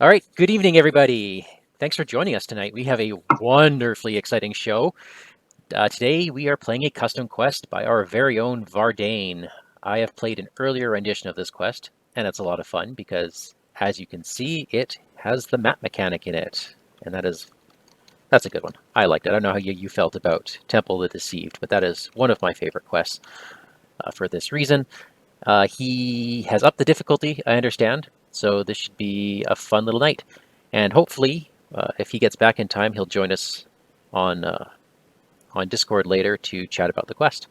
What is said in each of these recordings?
All right, good evening, everybody. Thanks for joining us tonight. We have a wonderfully exciting show. Today, we are playing a custom quest by our very own Vardaen. I have played an earlier rendition of this quest, and it's a lot of fun because, as you can see, it has the map mechanic in it, and that's a good one. I liked it. I don't know how you felt about Temple of the Deceived, but that is one of my favorite quests for this reason. He has upped the difficulty, I understand, so this should be a fun little night. And hopefully, if he gets back in time, he'll join us on Discord later to chat about the quest.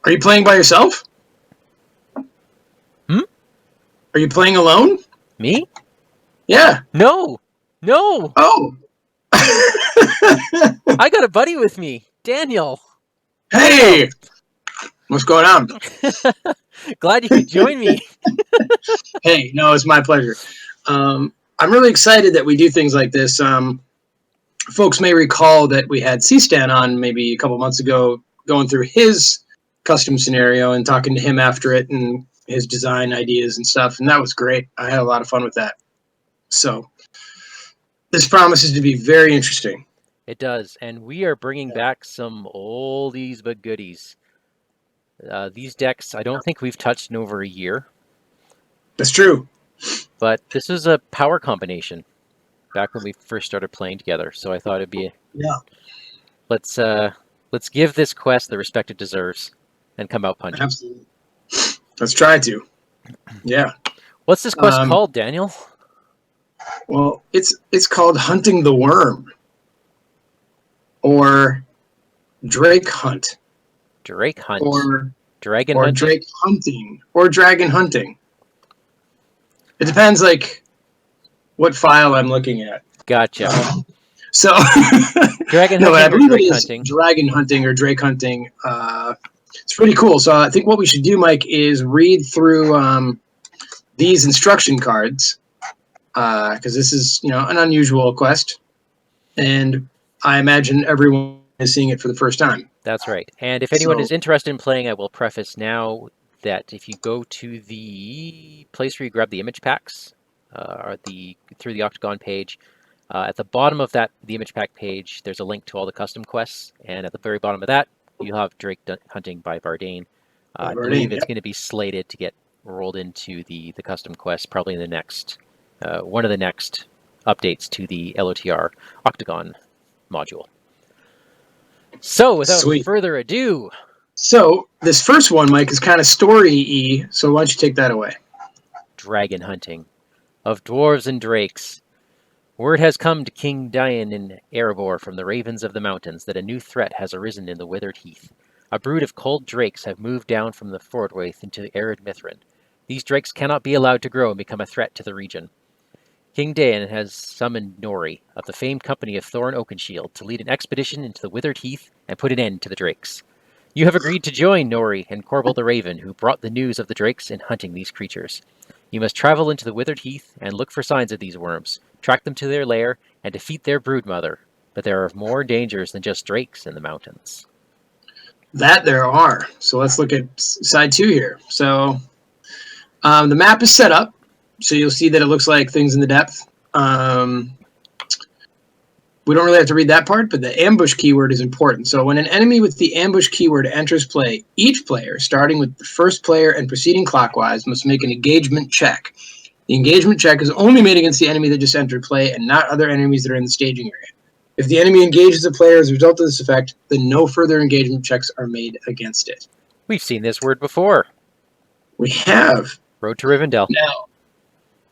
Are you playing by yourself? Are you playing alone? Me? Yeah. No! Oh! I got a buddy with me, Daniel! Hey! What's going on? Glad you could join me. Hey, no, it's my pleasure. I'm really excited that we do things like this. Folks may recall that we had C-Stan on maybe a couple months ago going through his custom scenario and talking to him after it and his design ideas and stuff, and that was great. I had a lot of fun with that. So this promises to be very interesting. It does, and we are bringing back some oldies but goodies. These decks, I don't think we've touched in over a year. That's true. But this is a power combination back when we first started playing together, so I thought it'd be let's give this quest the respect it deserves and come out punching. Absolutely. Let's try to. Yeah. What's this quest called, Daniel? Well, it's called Hunting the Worm, or Drake Hunt. Drake Hunt. Or Dragon or hunting? Drake Hunting. Or Dragon Hunting. It depends, like, what file I'm looking at. Gotcha. So, Dragon no, hunting I believe or Drake it is hunting? Dragon Hunting or Drake Hunting. It's pretty cool. So I think what we should do, Mike, is read through these instruction cards, because this is, an unusual quest, and I imagine everyone is seeing it for the first time. That's right. And if anyone is interested in playing, I will preface now that if you go to the place where you grab the image packs, or through the Octagon page, at the bottom of the image pack page, there's a link to all the custom quests, and at the very bottom of that, you'll have Drake Hunting by Vardaen. I believe it's going to be slated to get rolled into the custom quest probably in the next one of the next updates to the LOTR Octagon module. So, without further ado... So, this first one, Mike, is kind of story-y, so why don't you take that away? Dragon hunting. Of dwarves and drakes. Word has come to King Dian in Erebor from the ravens of the mountains that a new threat has arisen in the Withered Heath. A brood of cold drakes have moved down from the Fordwaith into arid Mithrin. These drakes cannot be allowed to grow and become a threat to the region. King Dain has summoned Nori of the famed company of Thorin Oakenshield to lead an expedition into the Withered Heath and put an end to the drakes. You have agreed to join Nori and Corval the Raven, who brought the news of the drakes in hunting these creatures. You must travel into the Withered Heath and look for signs of these worms, track them to their lair, and defeat their broodmother. But there are more dangers than just drakes in the mountains. That there are. So let's look at side 2 here. So the map is set up. So you'll see that it looks like things in the depth. We don't really have to read that part, but the ambush keyword is important. So when an enemy with the ambush keyword enters play, each player, starting with the first player and proceeding clockwise, must make an engagement check. The engagement check is only made against the enemy that just entered play and not other enemies that are in the staging area. If the enemy engages a player as a result of this effect, then no further engagement checks are made against it. We've seen this word before. We have. Road to Rivendell.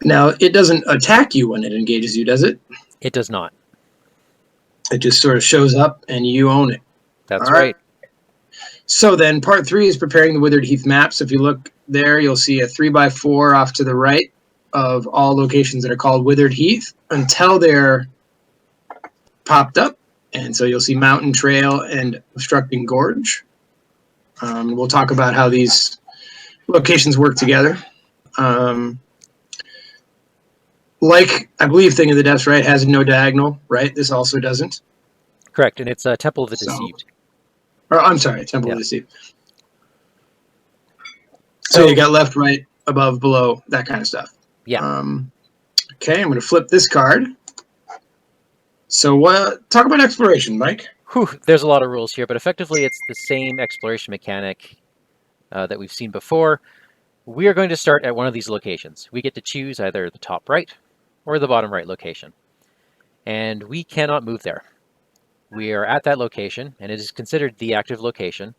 Now, it doesn't attack you when it engages you, does it? It does not. It just sort of shows up and you own it. That's right. So then part 3 is preparing the Withered Heath map. So if you look there, you'll see a 3x4 off to the right of all locations that are called Withered Heath until they're popped up. And so you'll see Mountain Trail and Obstructing Gorge. We'll talk about how these locations work together. Like, I believe Thing of the Depths, right, has no diagonal, right? This also doesn't. Correct, and it's Temple of the Deceived. Or, I'm sorry, Temple of the Deceived. So you got left, right, above, below, that kind of stuff. Yeah. Okay, I'm going to flip this card. So talk about exploration, Mike. Whew, there's a lot of rules here, but effectively it's the same exploration mechanic that we've seen before. We are going to start at one of these locations. We get to choose either the top right or the bottom right location. And we cannot move there. We are at that location, and it is considered the active location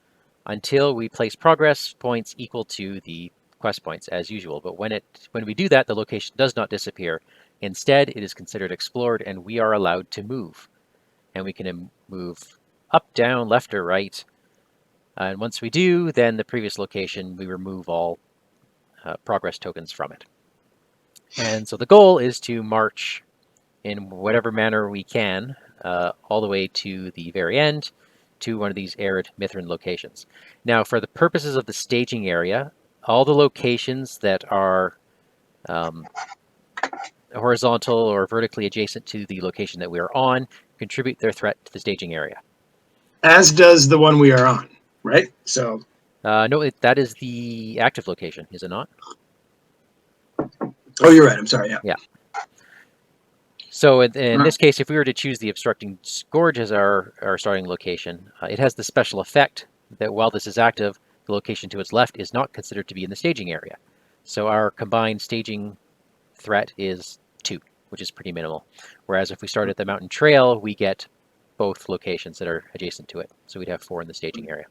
until we place progress points equal to the quest points as usual. But when we do that, the location does not disappear. Instead, it is considered explored, and we are allowed to move. And we can move up, down, left, or right. And once we do, then the previous location, we remove all progress tokens from it. And so the goal is to march in whatever manner we can all the way to the very end to one of these arid Mithrin locations. Now, for the purposes of the staging area, all the locations that are horizontal or vertically adjacent to the location that we are on contribute their threat to the staging area. As does the one we are on, right? So. No, that is the active location, is it not? Oh, you're right. I'm sorry. Yeah. Yeah. So in this case, if we were to choose the Obstructing Gorge as our starting location, it has the special effect that while this is active, the location to its left is not considered to be in the staging area. So our combined staging threat is 2, which is pretty minimal. Whereas if we start at the mountain trail, we get both locations that are adjacent to it. So we'd have 4 in the staging area.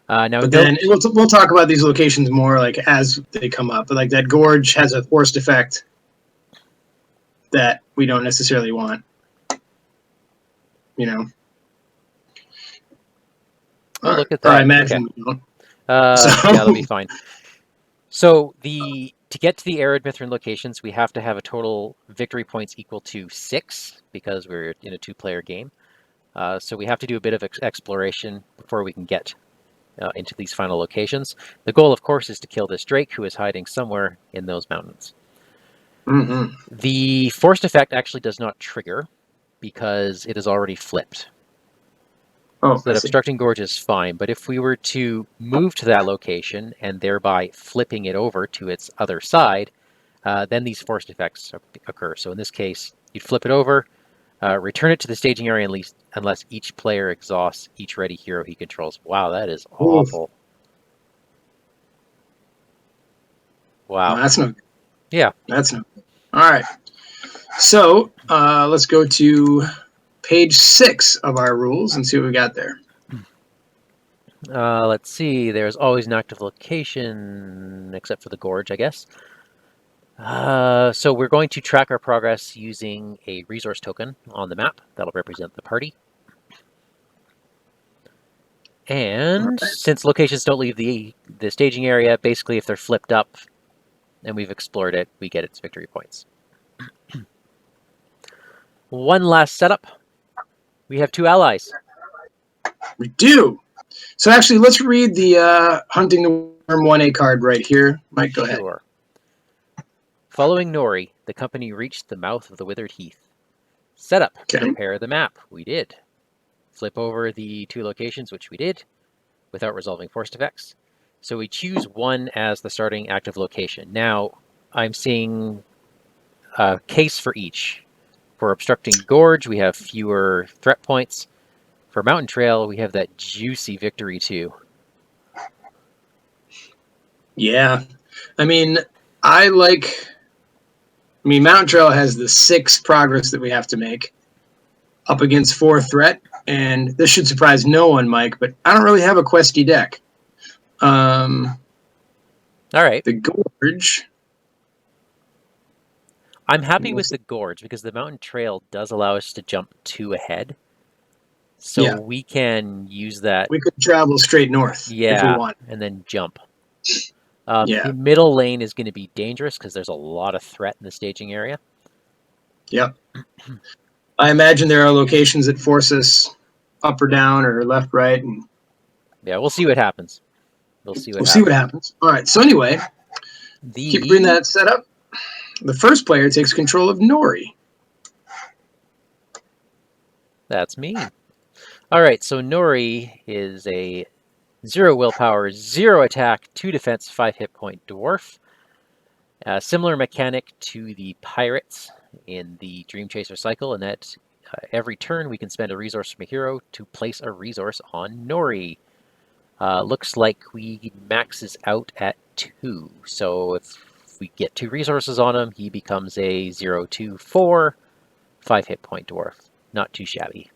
Now, but then we'll talk about these locations more like as they come up. But like that gorge has a forced effect that we don't necessarily want. You know. Oh, look at that. I imagine we don't. Yeah, that'll be fine. So to get to the arid Mithrin locations, we have to have a total victory points equal to 6 because we're in a 2-player game. So we have to do a bit of exploration before we can get into these final locations. The goal, of course, is to kill this drake who is hiding somewhere in those mountains. Mm-hmm. The forced effect actually does not trigger because it is already flipped. Oh, so that Obstructing Gorge is fine, but if we were to move to that location and thereby flipping it over to its other side, then these forced effects occur. So in this case, you'd flip it over, return it to the staging area unless each player exhausts each ready hero he controls. Wow, that is awful. Wow. That's not good. Yeah. That's not good. All right. So let's go to page 6 of our rules and see what we got there. Let's see. There's always an active location, except for the gorge, I guess. So we're going to track our progress using a resource token on the map. That'll represent the party. And since locations don't leave the staging area, basically if they're flipped up and we've explored it, we get its victory points. One last setup. We have 2 allies. We do. So actually, let's read the Hunting the Worm 1A card right here. Mike, go ahead. Sure. Following Nori, the company reached the mouth of the Withered Heath. Setup. Prepare the map. We did. Flip over the 2 locations, which we did, without resolving forced effects. So we choose one as the starting active location. Now, I'm seeing a case for each. For Obstructing Gorge, we have fewer threat points. For Mountain Trail, we have that juicy victory too. Yeah. I mean, Mountain Trail has the 6 progress that we have to make up against 4 threat. And this should surprise no one, Mike, but I don't really have a questy deck. All right. The Gorge. I'm happy with the Gorge because the Mountain Trail does allow us to jump 2 ahead. So we can use that. We could travel straight north if we want. And then jump. The middle lane is going to be dangerous because there's a lot of threat in the staging area. Yep. I imagine there are locations that force us up or down or left, right. And yeah, we'll see what happens. We'll see what happens. All right. So anyway, keep reading that setup. The first player takes control of Nori. That's me. All right. So Nori is a 0 willpower, 0 attack, 2 defense, 5 hit point dwarf. Similar mechanic to the pirates in the Dream Chaser cycle, in that every turn we can spend a resource from a hero to place a resource on Nori. Looks like we maxes out at 2. So if we get 2 resources on him, he becomes a 0-2-4, 5 hit point dwarf. Not too shabby.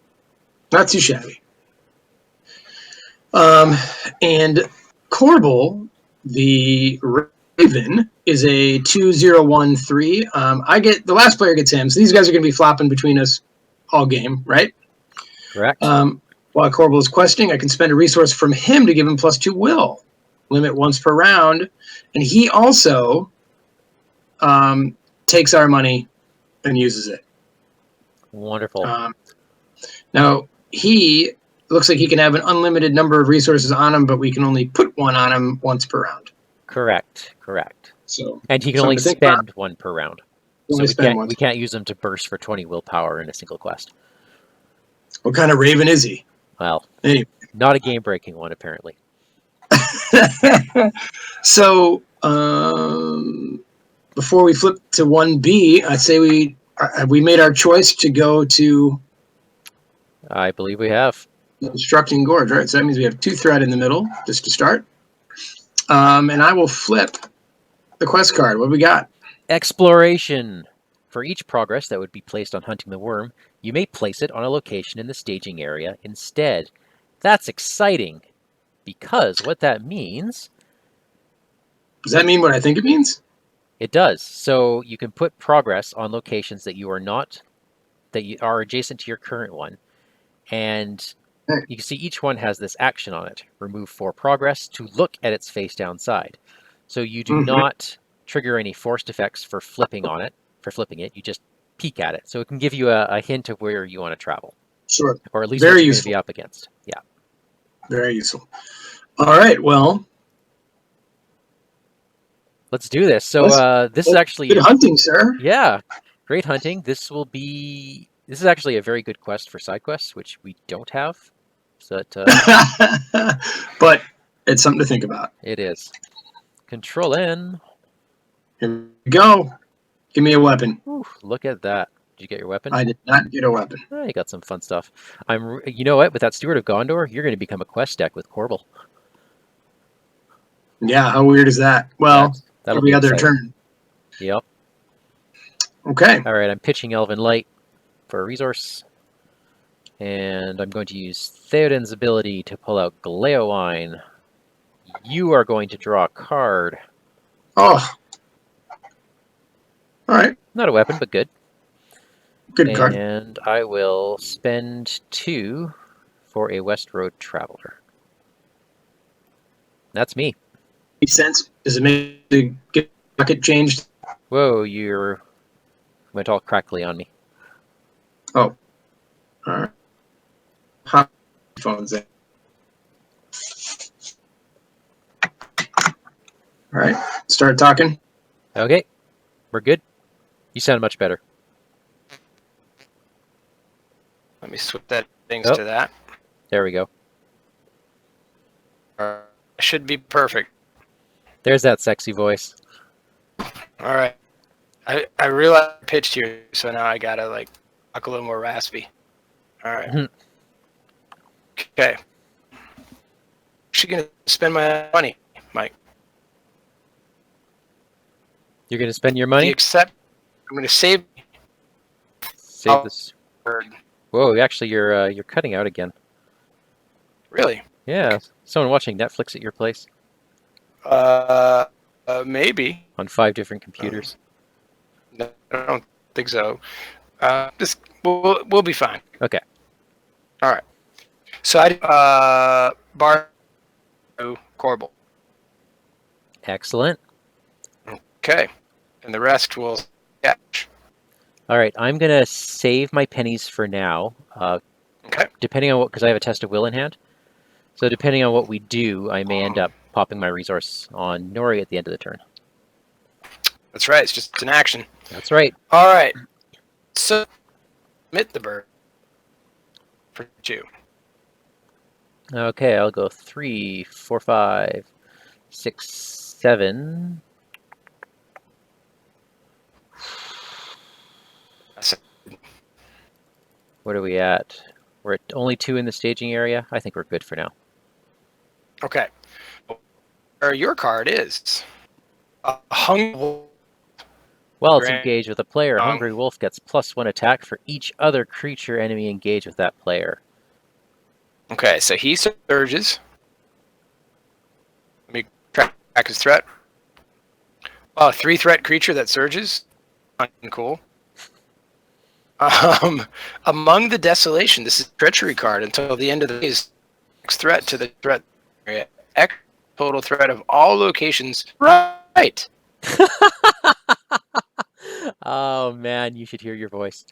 Not too shabby. And Corbel, the Raven, is a 2-0-1-3. I get the last player gets him, so these guys are going to be flopping between us all game, right? Correct. While Corbel is questing, I can spend a resource from him to give him +2 will. Limit once per round. And he also takes our money and uses it. Wonderful. Now, he looks like he can have an unlimited number of resources on him, but we can only put one on him once per round. Correct. So, and he can only spend 1 per round. So we can't use him to burst for 20 willpower in a single quest. What kind of Raven is he? Well, anyway. Not a game-breaking one, apparently. So, before we flip to 1B, I'd say we made our choice to go to... I believe we have. Obstructing Gorge, right? So that means we have 2 threat in the middle, just to start. And I will flip the quest card. What do we got? Exploration. For each progress that would be placed on hunting the worm, you may place it on a location in the staging area instead. That's exciting, because what that means... Does that mean what I think it means? It does. So you can put progress on locations that you are adjacent to your current one. And you can see each one has this action on it. Remove 4 progress to look at its face down side. So you do not trigger any forced effects for flipping it. You just peek at it. So it can give you a hint of where you want to travel. Sure. Or at least what you're going to be up against. Yeah. Very useful. All right, well. Let's do this. So this is actually... Good hunting, sir. Yeah. Great hunting. This is actually a very good quest for side quests, which we don't have. So that, but it's something to think about. It is. Control N. Here we go. Give me a weapon. Ooh, look at that. Did you get your weapon? I did not get a weapon. Oh, you got some fun stuff. You know what? With that Steward of Gondor, you're going to become a quest deck with Corbel. Yeah, how weird is that? Well, that'll every be other exciting. turn. Yep. Okay. All right, I'm pitching Elven Light for a resource. And I'm going to use Theoden's ability to pull out Galeowine. You are going to draw a card. Oh. All right. Not a weapon, but good. Good card. And I will spend 2 for a West Road Traveler. That's me. Makes sense. Does it make the bucket changed? Whoa, you went all crackly on me. Oh. All right. Hot phones in. All right. Start talking. Okay. We're good. You sound much better. Let me switch settings to that. There we go. Should be perfect. There's that sexy voice. All right. I realized I pitched here, so now I gotta talk a little more raspy. All right. Okay. Actually gonna spend my money, Mike. You're gonna spend your money? I'm gonna save this. Whoa, actually you're cutting out again. Really? Yeah. Someone watching Netflix at your place? Maybe. On 5 different computers. No, I don't think so. We'll be fine. Okay. All right. So I bar Corbel. Excellent. Okay. And the rest will catch. All right. I'm gonna save my pennies for now. Okay. Depending on because I have a test of will in hand. So depending on what we do, I may end up popping my resource on Nori at the end of the turn. That's right. It's just an action. That's right. All right. So, submit the bird for 2. Okay, I'll go 3, 4, 5, 6, 7. What are we at? We're at only 2 in the staging area. I think we're good for now. Okay. Where your card is a hungry While it's Grand engaged with a player, a Song. Hungry Wolf gets +1 attack for each other creature enemy engaged with that player. Okay, so he surges. Let me track his threat. Oh, 3-threat creature that surges. Cool. Among the Desolation, this is a treachery card until the end of the phase. X threat to the threat area. X total threat of all locations. Right. Oh man, you should hear your voice.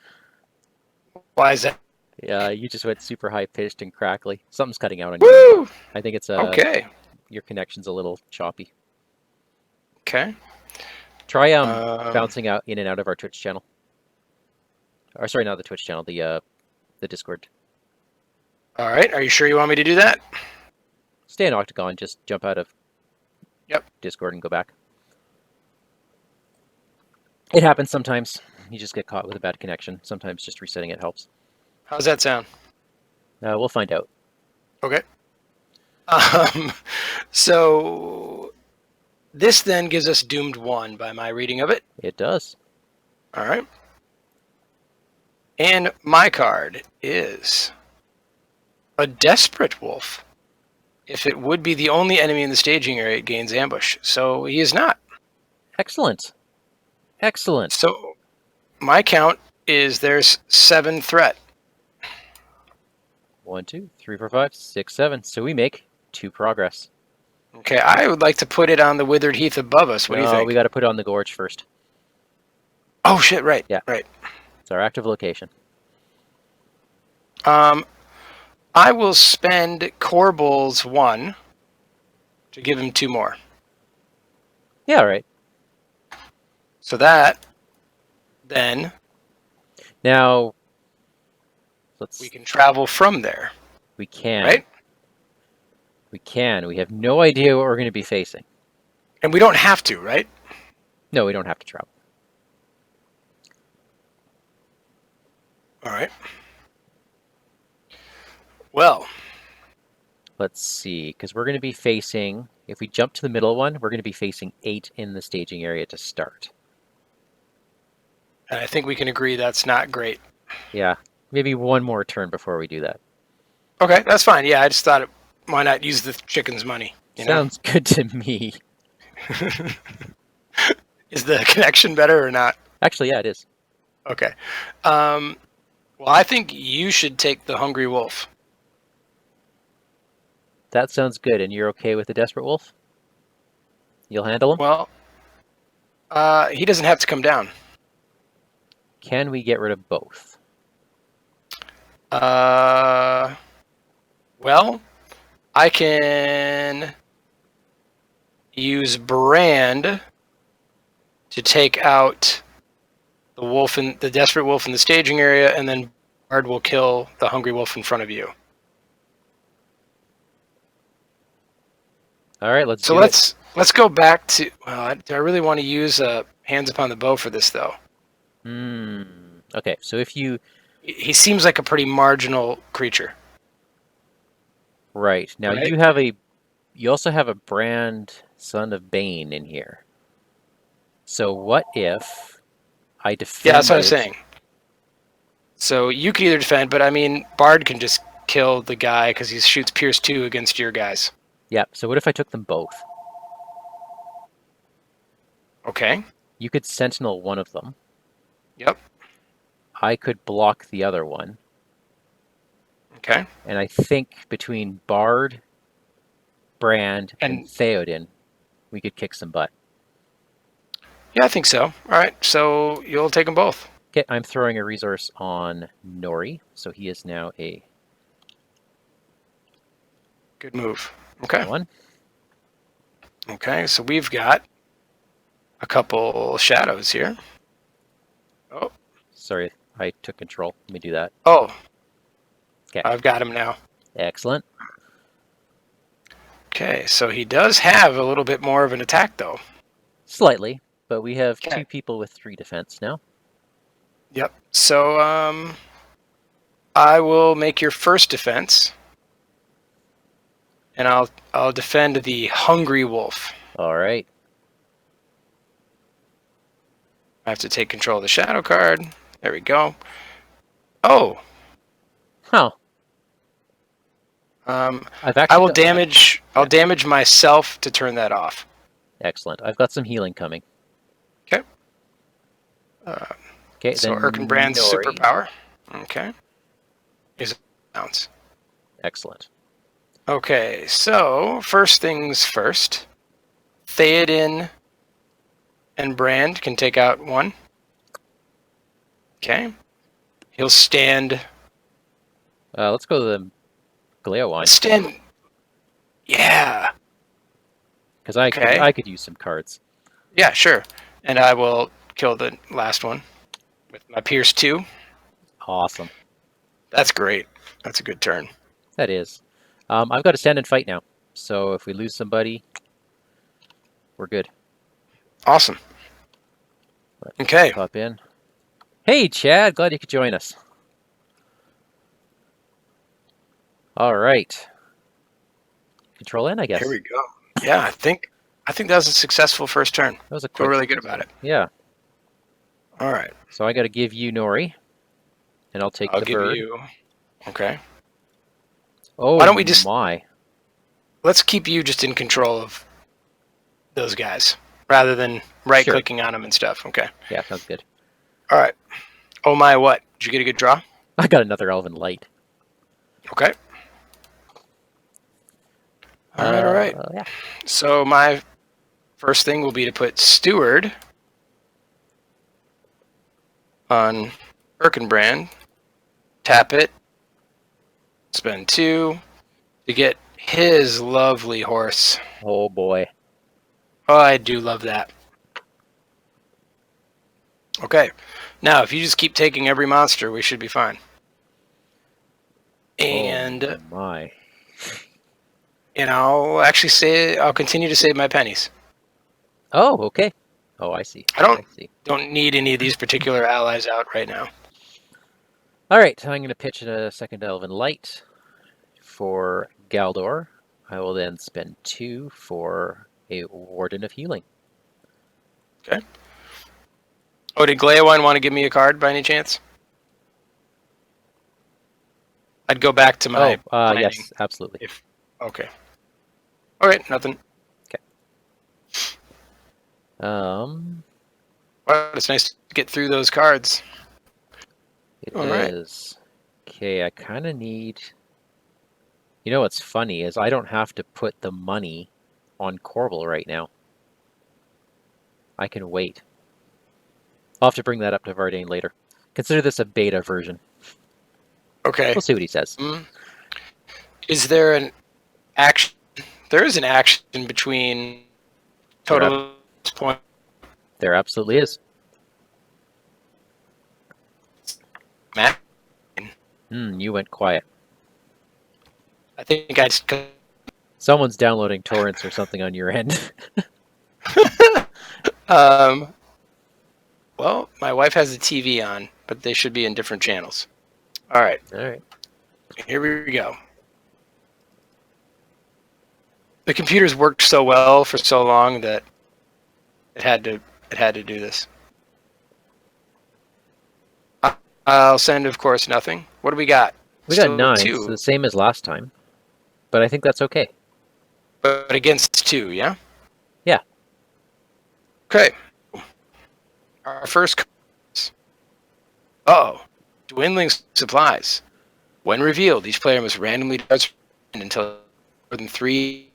Why is that? Yeah, you just went super high pitched and crackly. Something's cutting out on you. Woo! I think it's Okay. your connection's a little choppy. Okay. Try bouncing out in and out of our Twitch channel. Or sorry, not the Twitch channel, the Discord. All right. Are you sure you want me to do that? Stay in Octagon, just jump out of Discord and go back. It happens sometimes. You just get caught with a bad connection. Sometimes just resetting it helps. How's that sound? We'll find out. Okay. So this then gives us Doomed 1 by my reading of it. It does. All right. And my card is a Desperate Wolf. If it would be the only enemy in the staging area, it gains ambush. So he is not. Excellent. Excellent. So my count is there's 7 threat. 1, 2, 3, 4, 5, 6, 7. So we make 2 progress. Okay, I would like to put it on the Withered Heath above us. What do you think? We got to put it on the gorge first. Oh shit! Right. Yeah. Right. It's our active location. I will spend Corbel's 1 to give him 2 more. Yeah, all right. So that then Now we can travel from there. We can. Right? We can. We have no idea what we're going to be facing. And we don't have to, right? No, we don't have to travel. All right. Well, let's see, because we're going to be facing, if we jump to the middle one, we're going to be facing 8 in the staging area to start. And I think we can agree that's not great. Yeah, maybe one more turn before we do that. Okay, that's fine. Yeah, I just thought, why not use the chicken's money? Sounds good to me. Is the connection better or not? Actually, yeah, it is. Okay. Well, I think you should take the Hungry Wolf. That sounds good. And you're okay with the Desperate Wolf? You'll handle him? Well, he doesn't have to come down. Can we get rid of both? Well, I can use Brand to take out the wolf in the Desperate Wolf in the staging area, and then Bard will kill the Hungry Wolf in front of you. All right, let's go back to. Well, do I really want to use Hands Upon the Bow for this though? Okay, so if you... He seems like a pretty marginal creature. Right. Now right? you also have a Brand Son of Bane in here. So what if I defend? Yeah, that's what I was saying. So you could either defend, but I mean, Bard can just kill the guy because he shoots Pierce 2 against your guys. Yeah, so what if I took them both? Okay. You could Sentinel one of them. Yep. I could block the other one. Okay. And I think between Bard, Brand, and Theoden, we could kick some butt. Yeah, I think so. All right, so you'll take them both. Okay, I'm throwing a resource on Nori, so he is now a... Good move. Okay. One. Okay, so we've got a couple shadows here. Oh. Sorry, I took control. Let me do that. Oh. Okay. I've got him now. Excellent. Okay, so he does have a little bit more of an attack, though. Slightly, but we have 2 people with 3 defense now. Yep. So, I will make your first defense, and I'll defend the hungry wolf. All right. I have to take control of the shadow card. There we go. Oh, Huh. I've actually I will got- damage. I'll damage myself to turn that off. Excellent. I've got some healing coming. Okay. Okay. So then Erkenbrand's Nori. superpower. Okay. Is a bounce. Excellent. Okay. So first things first. Theoden and Brand can take out one. Okay. He'll stand. Let's go to the Galeowine Stand. Yeah. because I Okay. I could use some cards. Yeah, sure. And I will kill the last one with my Pierce 2. Awesome. That's great. That's a good turn. That is. I've got to stand and fight now. So if we lose somebody, we're good. Awesome. Okay. Pop in. Hey, Chad. Glad you could join us. All right. Control N, I guess. Here we go. Yeah, I think that was a successful first turn. That was a Feel quick. really good about it. Yeah. All right. So I got to give you Nori, and I'll take I'll the give bird. you. Okay. Oh, Why don't we just- my? Let's keep you just in control of those guys rather than right-clicking on them and stuff. Okay. Yeah, sounds good. All right. Oh my, what? Did you get a good draw? I got another Elven Light. Okay. All right. All right. Yeah. So my first thing will be to put Steward on Erkenbrand. Tap it. Spend 2 to get his lovely horse. Oh boy. Oh, I do love that. Okay. Now, if you just keep taking every monster, we should be fine. And Oh my. I'll continue to save my pennies. Oh, okay. Oh, I see. I see. don't need any of these particular allies out right now. All right, I'm going to pitch a second Elven Light for Galdor. I will then spend 2 for a Warden of Healing. Okay. Oh, did Galeowine want to give me a card by any chance? I'd go back to my planning. Yes, absolutely. Okay. All right, nothing. Well, Well, it's nice to get through those cards. it All right. is. Okay, I kind of need... You know what's funny is I don't have to put the money on Corval right now. I can wait. I'll have to bring that up to Vardaen later. Consider this a beta version. Okay. We'll see what he says. Is there an action? There is an action between total point. There absolutely is. Matt, You went quiet. I think I just. Someone's downloading torrents or something on your end. Well, my wife has the TV on, but they should be in different channels. All right. All right. Here we go. The computer's worked so well for so long that it had to do this. I'll send, of course, nothing. What do we got? We got Still 9, 2, so the same as last time. But I think that's okay. but against 2, yeah? Yeah. Okay. Our first cards. Uh-oh. Dwindling supplies. When revealed, each player must randomly charge until more than 3.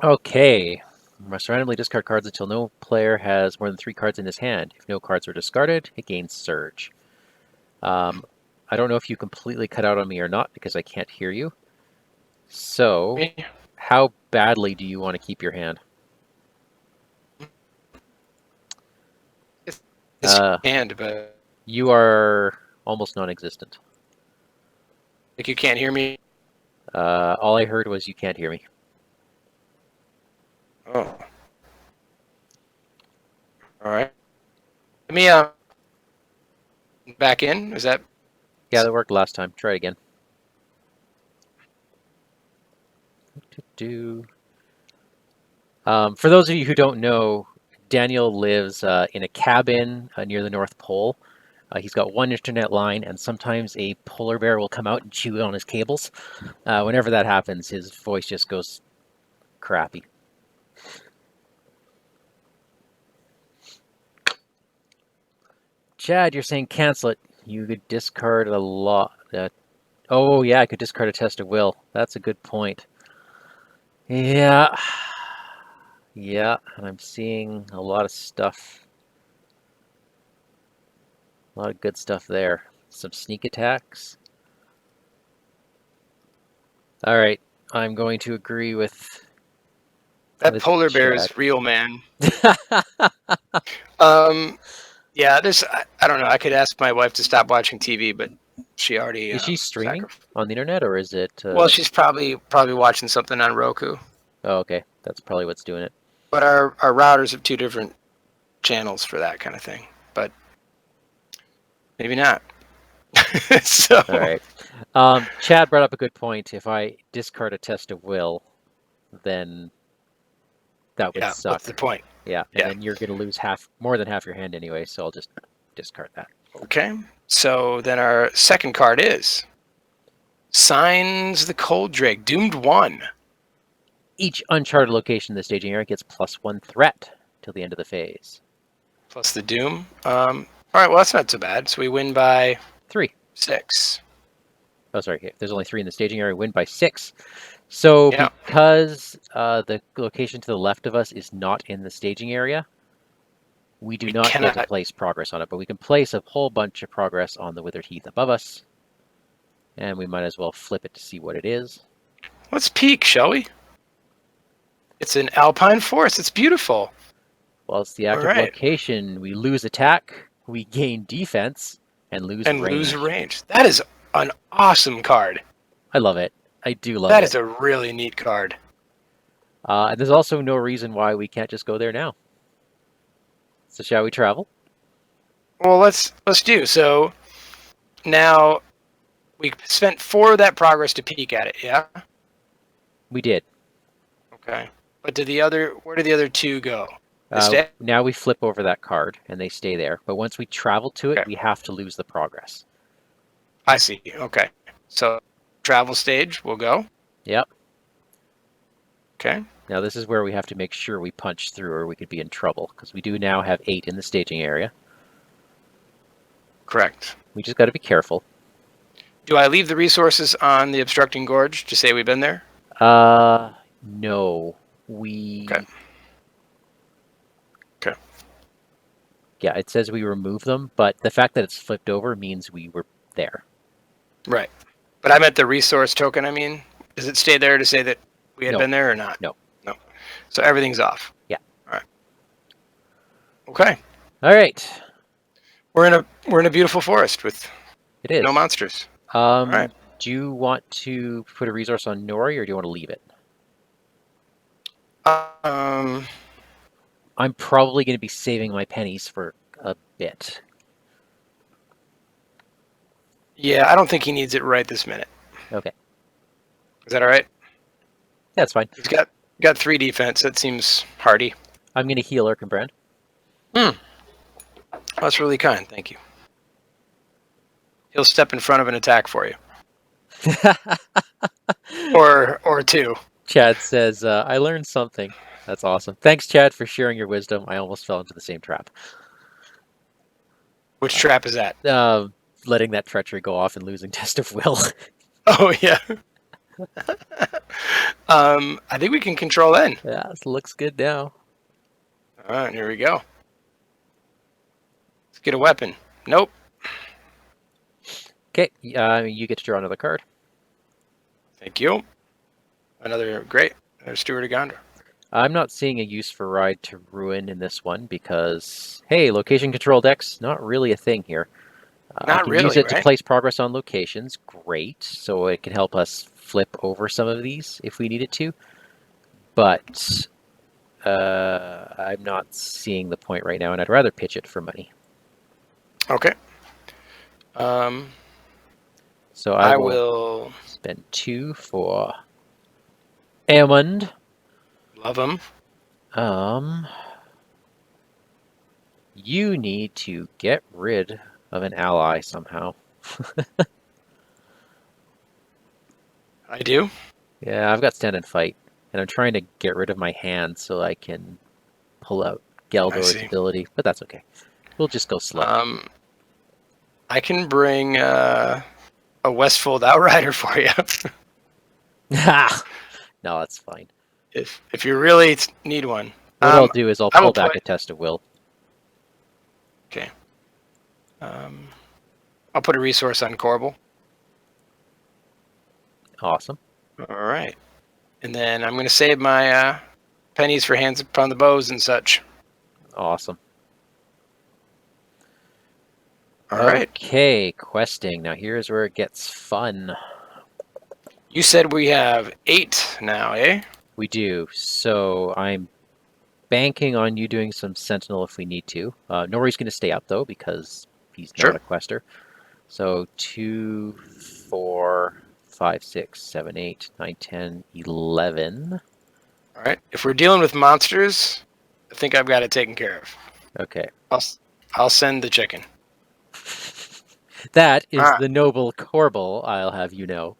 Okay. Must randomly discard cards until no player has more than 3 cards in his hand. If no cards are discarded, it gains Surge. I don't know if you completely cut out on me or not because I can't hear you. So, how badly do you want to keep your hand? This hand, but You are almost non-existent. like you can't hear me. All I heard was you can't hear me. Oh. All right. Let me back in. Is that Yeah, that worked last time. Try it again. For those of you who don't know, Daniel lives in a cabin near the North Pole. He's got one internet line, and sometimes a polar bear will come out and chew on his cables. Whenever that happens, his voice just goes crappy. Chad, you're saying cancel it. You could discard a lot. Oh, yeah, I could discard a test of will. That's a good point. Yeah. Yeah, and I'm seeing a lot of stuff. A lot of good stuff there. Some sneak attacks. All right, I'm going to agree with That polar bear Chad. is real, man. Yeah, I don't know. I could ask my wife to stop watching TV, but she already Is she streaming on the internet, or is it? Well, she's probably watching something on Roku. Oh, okay. That's probably what's doing it. But our routers have 2 different channels for that kind of thing. But maybe not. So. All right. Chad brought up a good point. If I discard a test of will, then that would suck. What's the point? Yeah, and then you're going to lose more than half your hand anyway, so I'll just discard that. Okay. So then our second card is Signs the Cold Drake, Doomed 1. Each uncharted location in the staging area gets +1 threat till the end of the phase. Plus the Doom. All right, well, that's not so bad. So we win by 3. 6. Oh, sorry. If there's only 3 in the staging area, win by 6. So because the location to the left of us is not in the staging area, we not get to place progress on it, but we can place a whole bunch of progress on the Withered Heath above us, and we might as well flip it to see what it is. Let's peek, shall we? It's an alpine forest. It's beautiful. Well, it's the active location. We lose attack, we gain defense, and lose range. That is an awesome card. I love it. I do love it. That is a really neat card. And there's also no reason why we can't just go there now. So shall we travel? Well, let's do. So now we spent 4 of that progress to peek at it, yeah? We did. Okay. But where did the other 2 go? Now we flip over that card and they stay there. But once we travel to it, we have to lose the progress. I see. Okay. So travel stage, we'll go. Yep. Okay. Now this is where we have to make sure we punch through or we could be in trouble, because we do now have 8 in the staging area. Correct. We just got to be careful. Do I leave the resources on the obstructing gorge to say we've been there? No. We... Okay. Yeah, it says we remove them, but the fact that it's flipped over means we were there. Right. But I meant the resource token, I mean. Does it stay there to say that we had been there or not? No. No. So everything's off. Yeah. All right. Okay. All right. We're in a beautiful forest with no monsters. All right. Do you want to put a resource on Nori, or do you want to leave it? I'm probably going to be saving my pennies for a bit. Yeah, I don't think he needs it right this minute. Okay. Is that all right? That's fine. He's got 3 defense. That seems hardy. I'm going to heal Erkenbrand. That's really kind. Thank you. He'll step in front of an attack for you. or 2. Chad says, I learned something. That's awesome. Thanks, Chad, for sharing your wisdom. I almost fell into the same trap. Which trap is that? Letting that treachery go off and losing test of will. Oh, yeah. I think we can control N. Yeah, this looks good now. All right, here we go. Let's get a weapon. Nope. Okay, you get to draw another card. Thank you. Another Steward of Gondor. I'm not seeing a use for Ride to Ruin in this one because, hey, location control decks, not really a thing here. Not really, use it to place progress on locations. Great. So it can help us flip over some of these if we needed to. But I'm not seeing the point right now, and I'd rather pitch it for money. Okay. So I I will will spend 2 for Aemond. love him. You need to get rid of an ally somehow. I do. Yeah, I've got stand and fight, and I'm trying to get rid of my hand so I can pull out I Galdor's see. ability, but that's okay. We'll just go slow. I can bring a Westfold Outrider for you Ha! No, that's fine. if you really need one. What I'll do is I'll I will pull back play. a test of will. Okay. I'll put a resource on Corbel. Awesome. All right. And then I'm going to save my pennies for hands upon the bows and such. Awesome. All right. Okay, questing. Now here's where it gets fun. You said we have 8 now, eh? We do. So I'm banking on you doing some Sentinel if we need to. Nori's going to stay up though because he's Sure. not a quester. So 2, 4, 5, 6, 7, 8, 9, 10, 11. All right. If we're dealing with monsters, I think I've got it taken care of. Okay. I'll send the chicken. That is the noble Corbel, I'll have you know.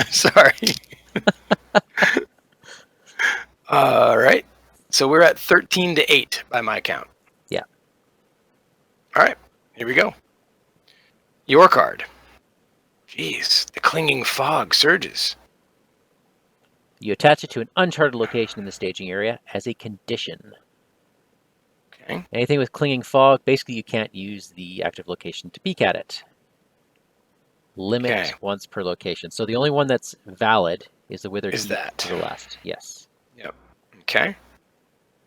Sorry. All right. So we're at 13 to 8 by my count. Yeah. All right. Here we go. Your card. Jeez, the clinging fog surges. You attach it to an uncharted location in the staging area as a condition. Okay. Anything with clinging fog, basically you can't use the active location to peek at it. Limit once per location. So the only one that's valid is the Withered Heath to the left. Yes. Yep. Okay.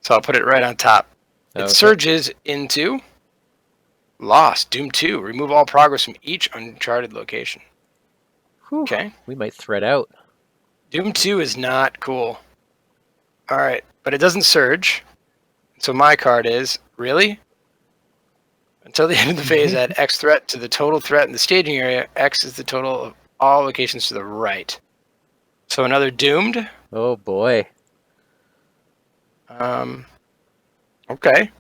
So I'll put it right on top. It surges into Lost, Doom 2. Remove all progress from each uncharted location. Whew. Okay. We might thread out. Doom 2 is not cool. All right. But it doesn't surge. So my card is, really? Until the end of the phase, add X threat to the total threat in the staging area. X is the total of all locations to the right. So another Doomed. Oh, boy. Okay.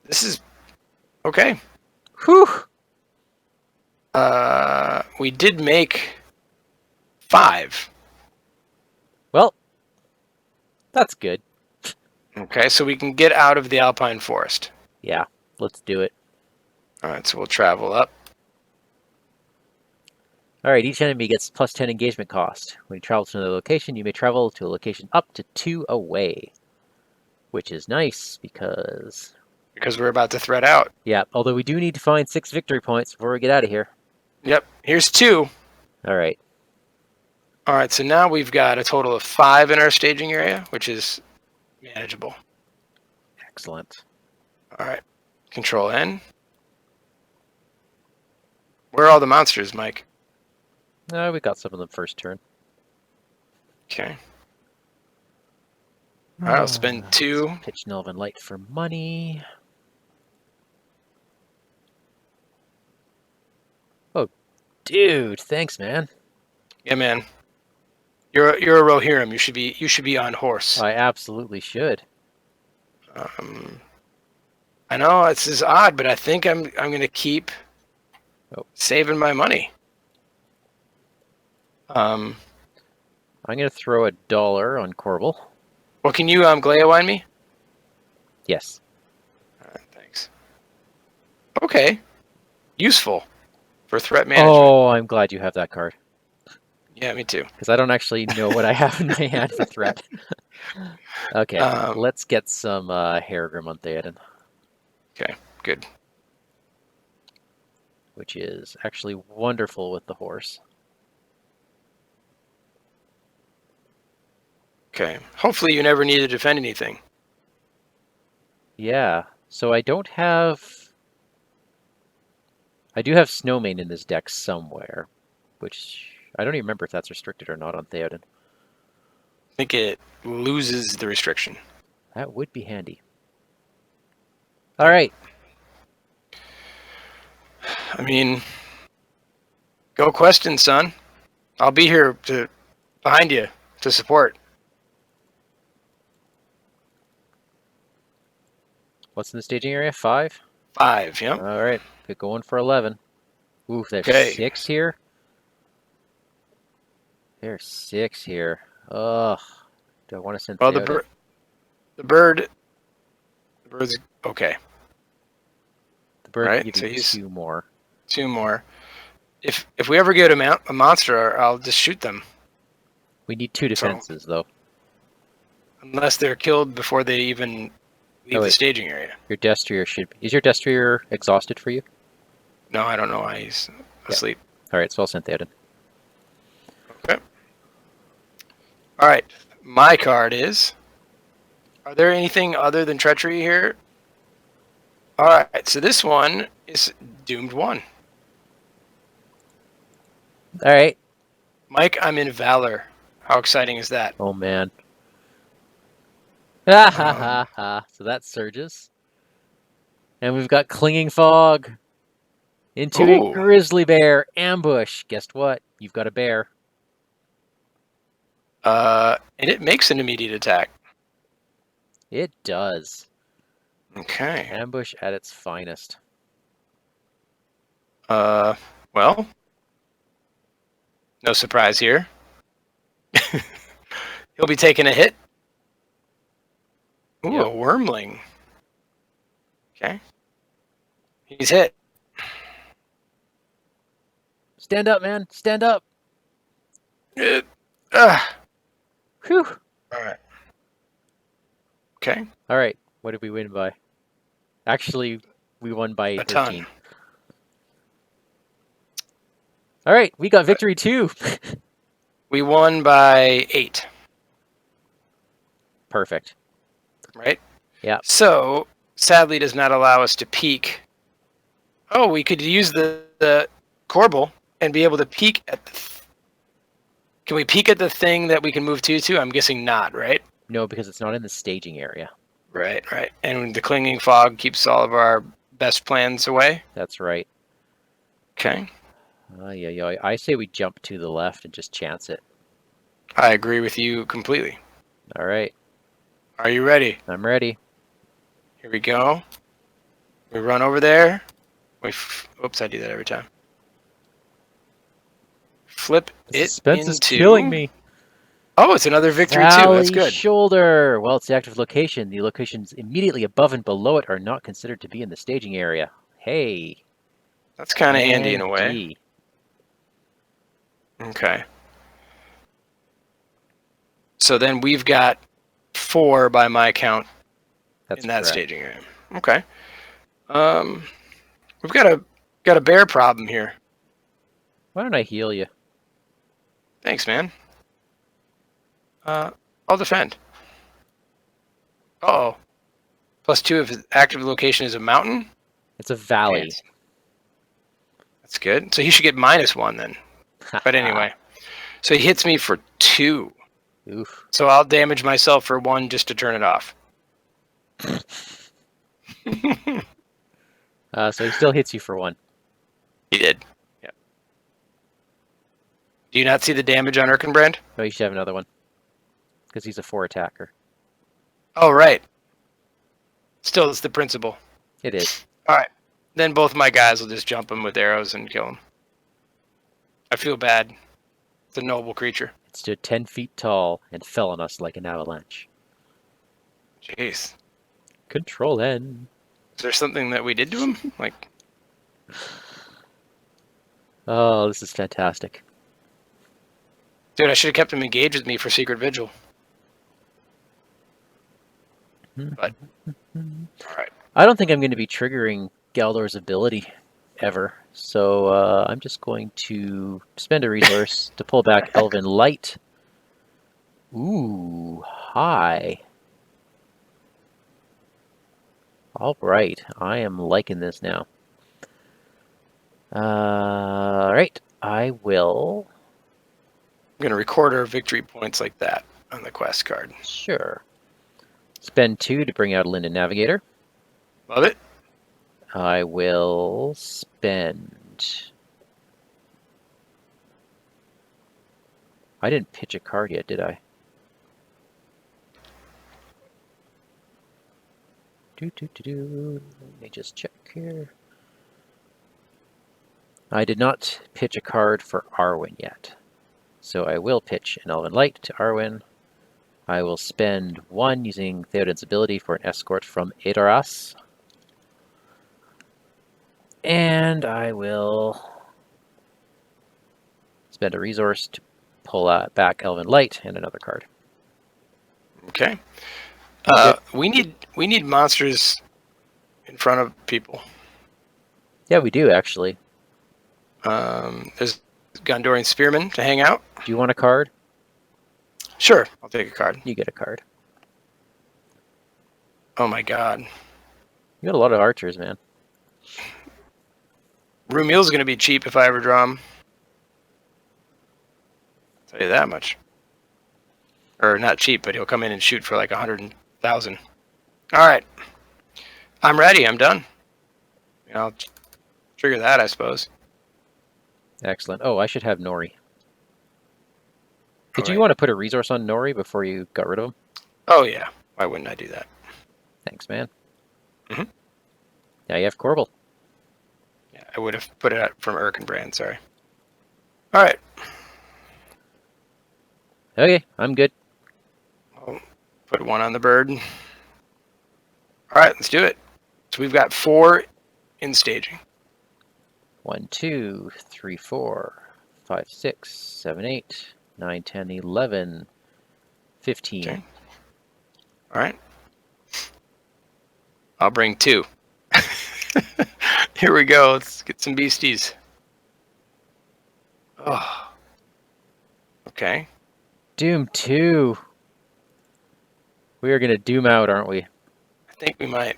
This is... Okay. Whew. We did make 5. Well, that's good. Okay, so we can get out of the Alpine Forest. Yeah, let's do it. All right, so we'll travel up. All right, each enemy gets plus 10 engagement cost. When you travel to another location, you may travel to a location up to 2 away, which is nice because we're about to thread out. Yeah, although we do need to find 6 victory points before we get out of here. Yep, here's 2. All right. All right, so now we've got a total of 5 in our staging area, which is manageable. Excellent. All right, Control N. Where are all the monsters, Mike? We got some of them first turn. Okay. All right, I'll spend 2. Pitch Nelvin Light for money. Oh, dude, thanks, man. Yeah, man. You're a Rohirrim. You should be on horse. I absolutely should. I know this is odd, but I think I'm gonna keep saving my money. I'm gonna throw $1 on Corbel. Well, can you Glaya wine me? Yes. All right, thanks. Okay. Useful for threat management. Oh, I'm glad you have that card. Yeah, me too. Because I don't actually know what I have in my hand for threat. Okay, let's get some Haregrim on Theoden. Okay, good. Which is actually wonderful with the horse. Okay. Hopefully you never need to defend anything. Yeah, so I don't have... I do have Snowmane in this deck somewhere, which I don't even remember if that's restricted or not on Theoden. I think it loses the restriction. That would be handy. All right. I mean, Go question, son. I'll be here behind you to support. What's in the staging area? 5? 5, yep. All right. Good going for 11. Ooh, there's Okay. 6 here. There's 6 here. Ugh. Do I want to send Well, 3 out? the bird's okay. The bird Right, can give so you he's- 2 more. 2 more. If we ever get a monster, I'll just shoot them. We need 2 defenses, though. Unless they're killed before they even leave Oh, the wait. staging area. Your Destrier should... Is your Destrier exhausted for you? No, I don't know why he's asleep. All right, so I'll send that in. Okay. All right. My card is... Are there anything other than treachery here? All right. So this one is Doomed 1. All right. Mike, I'm in Valor. How exciting is that? Oh, man. Ha ha ha ha. So that surges. And we've got Clinging Fog. Into Ooh. a Grizzly Bear ambush. Guess what? You've got a bear. And it makes an immediate attack. It does. Okay. Ambush at its finest. Well, no surprise here. He'll be taking a hit. Ooh, Yep. a wormling. Okay. He's hit. Stand up, man. Stand up. Whew. Whew. All right. Okay. All right. What did we win by? Actually, we won by A 13. ton. All right. We got victory too. We won by 8, Perfect. right? Yeah. So, sadly, does not allow us to peek. Oh, we could use the Corbel and be able to peek at the... Can we peek at the thing that we can move to? I'm guessing not, right? No, because it's not in the staging area. Right. And the Clinging Fog keeps all of our best plans away. That's right. Okay. Yeah. I say we jump to the left and just chance it. I agree with you completely. All right. Are you ready? I'm ready. Here we go. We run over there. Oops, I do that every time. Flip The it suspense into... is killing me. Oh, it's another victory too. That's Valley good. Shoulder. Well, it's the active location. The locations immediately above and below it are not considered to be in the staging area. Hey. That's kind of handy in a way. handy. Okay. So then we've got 4 by my count That's in that correct. staging area. Okay. We've got a bear problem here. Why don't I heal you? Thanks, man. I'll defend. Uh-oh. +2 if his active location is a mountain. It's a valley. Yes. That's good. So he should get -1 then. But anyway. So he hits me for 2. Oof. So I'll damage myself for 1 just to turn it off. So he still hits you for 1. He did. Yep. Do you not see the damage on Erkenbrand? No, you should have another one. Because he's a 4 attacker. Oh, right. Still, it's the principle. It is. All right. Then both my guys will just jump him with arrows and kill him. I feel bad. It's a noble creature. It stood 10 feet tall and fell on us like an avalanche. Jeez. Control N. Is there something that we did to him? Like, Oh, this is fantastic. dude, I should have kept him engaged with me for Secret Vigil. But, all right. I don't think I'm going to be triggering Galdor's ability ever. So I'm just going to spend a resource to pull back Elven Light. Ooh, hi. All right, I am liking this now. All right, I will. I'm going to record our victory points like that on the quest card. Sure. Spend 2 to bring out a Linden Navigator. Love it. I will spend I didn't pitch a card yet, did I? Let me just check here. I did not pitch a card for Arwen yet. So I will pitch an Elven Light to Arwen. I will spend 1 using Theoden's ability for an escort from Edoras. And I will spend a resource to pull back Elven Light and another card. Okay. We need monsters in front of people. Yeah, we do actually. There's Gondorian Spearman to hang out. Do you want a card? Sure, I'll take a card. You get a card. Oh my god. You got a lot of archers, man. Rumiel's going to be cheap if I ever draw him. I'll tell you that much. Or not cheap, but he'll come in and shoot for like 100,000. All right. I'm ready. I'm done. I'll trigger that, I suppose. Excellent. Oh, I should have Nori. Did All you right. want to put a resource on Nori before you got rid of him? Oh, yeah. Why wouldn't I do that? Thanks, man. Mm-hmm. Now you have Corbel. Yeah, I would have put it out from Erkenbrand, sorry. All right. Okay, I'm good. I'll put 1 on the bird. All right, let's do it. So we've got 4 in staging. 1, 2, 3, 4, 5, 6, 7, 8, 9, 10, 11, 15. Okay. All right. I'll bring 2. Here we go. Let's get some beasties. Oh. Okay. Doom 2. We are going to doom out, aren't we? I think we might.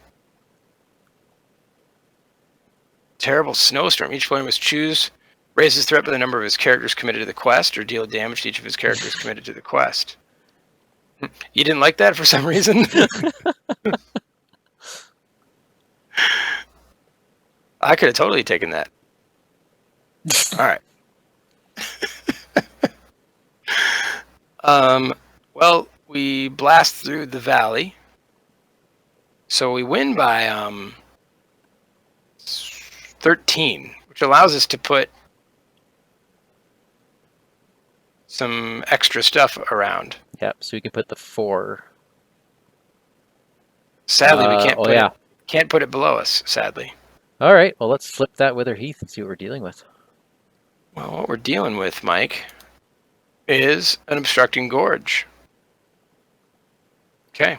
Terrible snowstorm. Each player must choose, raise his threat by the number of his characters committed to the quest, or deal damage to each of his characters committed to the quest. You didn't like that for some reason? I could have totally taken that. All right. Well, we blast through the valley. So we win by 13, which allows us to put some extra stuff around. Yep, so we can put the 4. Sadly, we can't put yeah. it, can't put it below us, sadly. All right, well, let's flip that Withered Heath and see what we're dealing with. Well, what we're dealing with, Mike, is an obstructing gorge. Okay.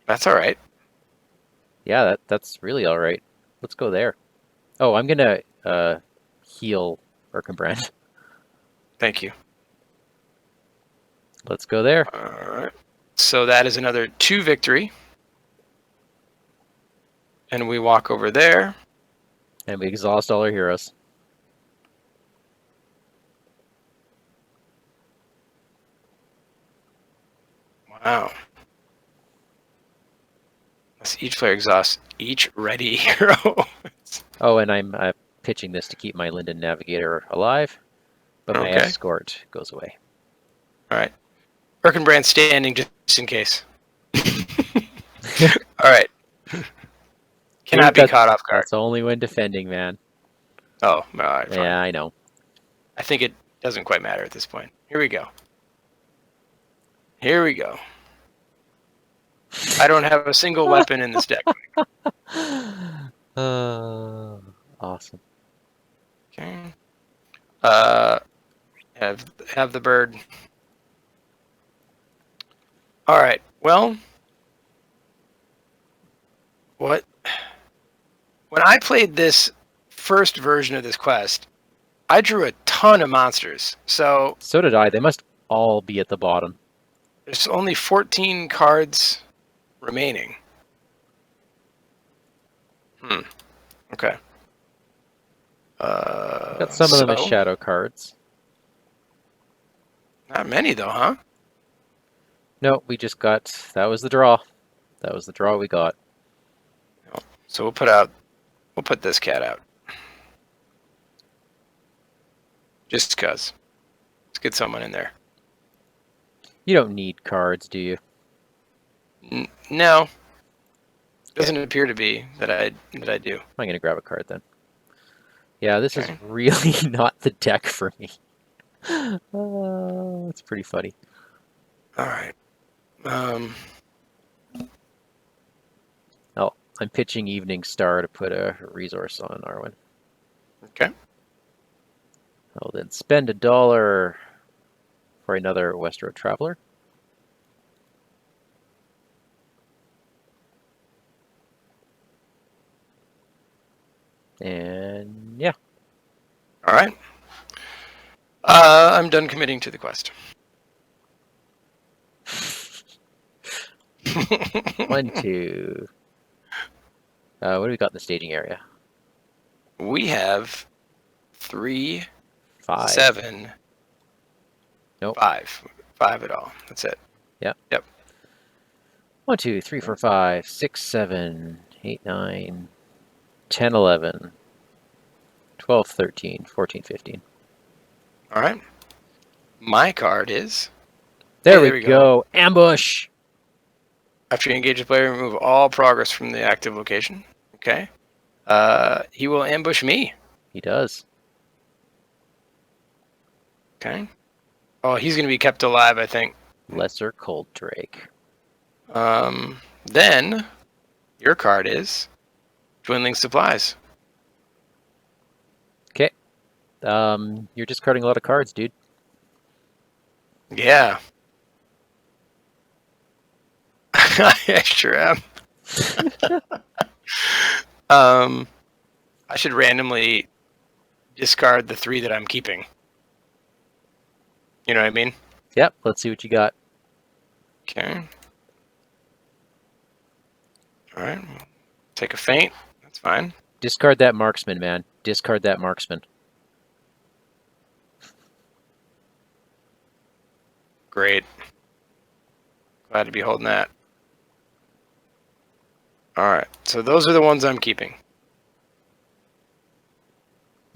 That's all right. Yeah, that's really all right. Let's go there. Oh, I'm going to heal Erkenbrand. Thank you. Let's go there. All right. So that is another 2 victory. And we walk over there. And we exhaust all our heroes. Wow. Each player exhausts each ready hero. Oh, and I'm pitching this to keep my Linden Navigator alive, but my Okay. escort goes away. All right. Erkenbrand standing just in case. All right. Cannot be caught off guard. That's only when defending, man. Oh, all right. Fine. Yeah, I know. I think it doesn't quite matter at this point. Here we go. Here we go. I don't have a single weapon in this deck. Awesome. Okay. Have the bird. All right. Well, what? When I played this first version of this quest, I drew a ton of monsters. So did I. They must all be at the bottom. there's only 14 cards remaining. Okay. Got some of them as shadow cards. Not many though, huh? No, we just got... That was the draw. That was the draw we got. So we'll put this cat out. Just because. Let's get someone in there. You don't need cards, do you? No. Doesn't appear to be that I do. I'm going to grab a card then. Yeah, this is Okay. really not the deck for me. It's pretty funny. All right. Oh, I'm pitching Evening Star to put a resource on Arwen. Okay. I'll then spend $1 for another West Road Traveler. And yeah. All right. I'm done committing to the quest. 1, 2. What do we got in the staging area? We have 3, 5. 7. Nope. 5. 5 at all. That's it. Yep. Yep. 1, 2, 3, 4, 5, 6, 7, 8, 9, 10, 11, 12, 13, 14, 15. All right. My card is... There Hey, we go. Ambush! After you engage the player, remove all progress from the active location. Okay. He will ambush me. He does. Okay. Oh, he's going to be kept alive, I think. Lesser Cold Drake. Then, your card is Dwindling Supplies. Okay. You're discarding a lot of cards, dude. Yeah. I sure am. I should randomly discard the 3 that I'm keeping. You know what I mean? Yep, let's see what you got. Okay. All right. Take a feint. That's fine. Discard that Marksman, man. Discard that Marksman. Great. Glad to be holding that. All right. So those are the ones I'm keeping.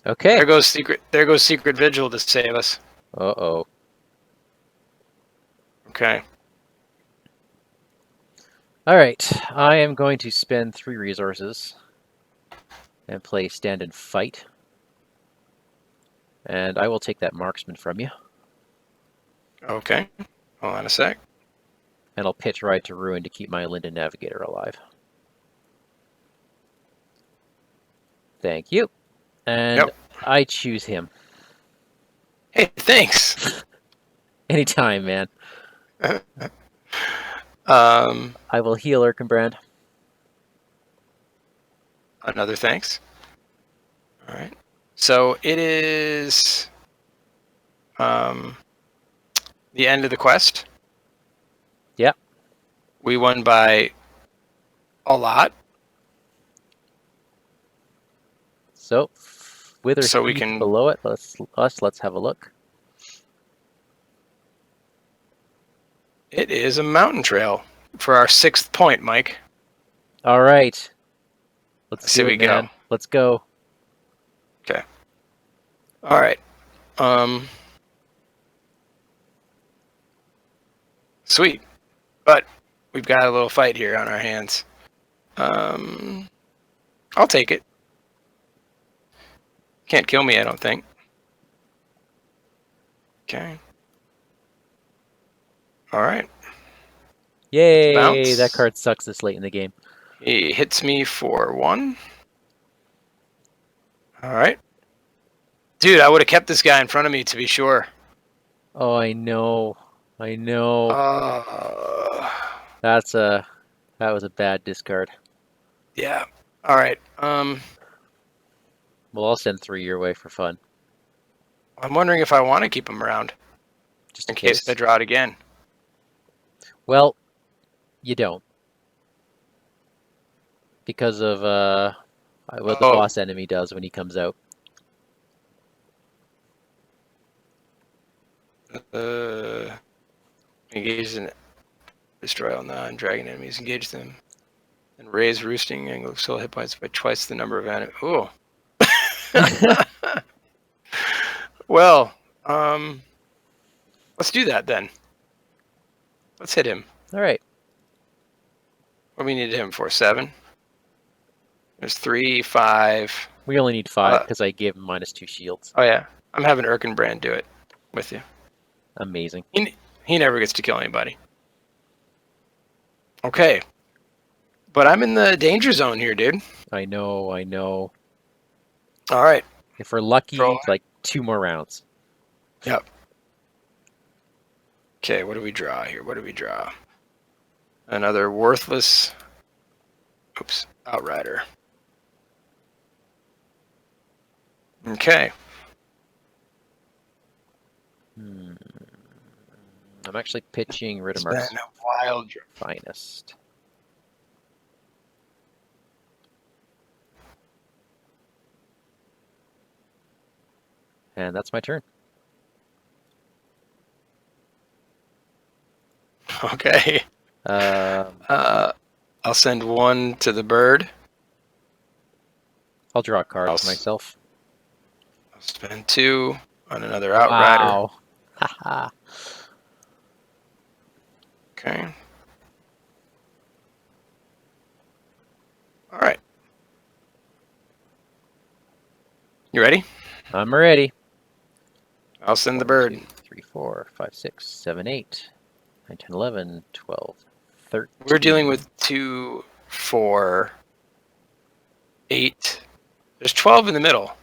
Okay. There goes Secret Vigil to save us. Uh-oh. Okay. All right. I am going to spend 3 resources and play Stand and Fight. And I will take that Marksman from you. Okay. Hold on a sec. And I'll pitch Ride to Ruin to keep my Linden Navigator alive. Thank you. And Yep. I choose him. Hey, thanks. Anytime, man. Um, I will heal Erkenbrand. Another thanks. All right. So it is the end of the quest. Yep. We won by a lot. So, Withered So we Heath can- below it. Let's have a look. It is a mountain trail for our 6th point, Mike. All right. Let's See do we it, man. go. Let's go. Okay. All right. Sweet. But we've got a little fight here on our hands. I'll take it. Can't kill me, I don't think. Okay. All right. Yay! Bounce. That card sucks this late in the game. He hits me for 1. All right. Dude, I would have kept this guy in front of me to be sure. Oh, I know. I know. Uh, That was a bad discard. yeah. All right. Well, I'll send 3 your way for fun. I'm wondering if I want to keep him around Just in case I draw it again. Well, you don't. Because of what the boss enemy does when he comes out. Engage in destroy all non-dragon enemies. Engage them. And raise roosting angle of soul hit points by twice the number of enemies. Ooh. Well, let's do that then. Let's hit him. All right. What do we need him for? 7? There's 3, 5. We only need 5 because I gave him -2 shields. Oh, yeah. I'm having Erkenbrand do it with you. Amazing. He never gets to kill anybody. Okay. But I'm in the danger zone here, dude. I know. All right. If we're lucky, Throw. like 2 more rounds. Yep. Okay, what do we draw here? What do we draw? Another worthless... Oops. Outrider. Okay. I'm actually pitching It's Riddermark's been a wild draw. Finest. And that's my turn. Okay. I'll send 1 to the bird. I'll draw a card for myself. I'll spend 2 on another outrider. Wow. Haha. Okay. All right. You ready? I'm ready. I'll send the 1, bird. 2, 3, 4, 5, 6, 7, 8, 9, 10, 11, 12, 13. We're dealing with 2, 4, 8. There's 12 in the middle.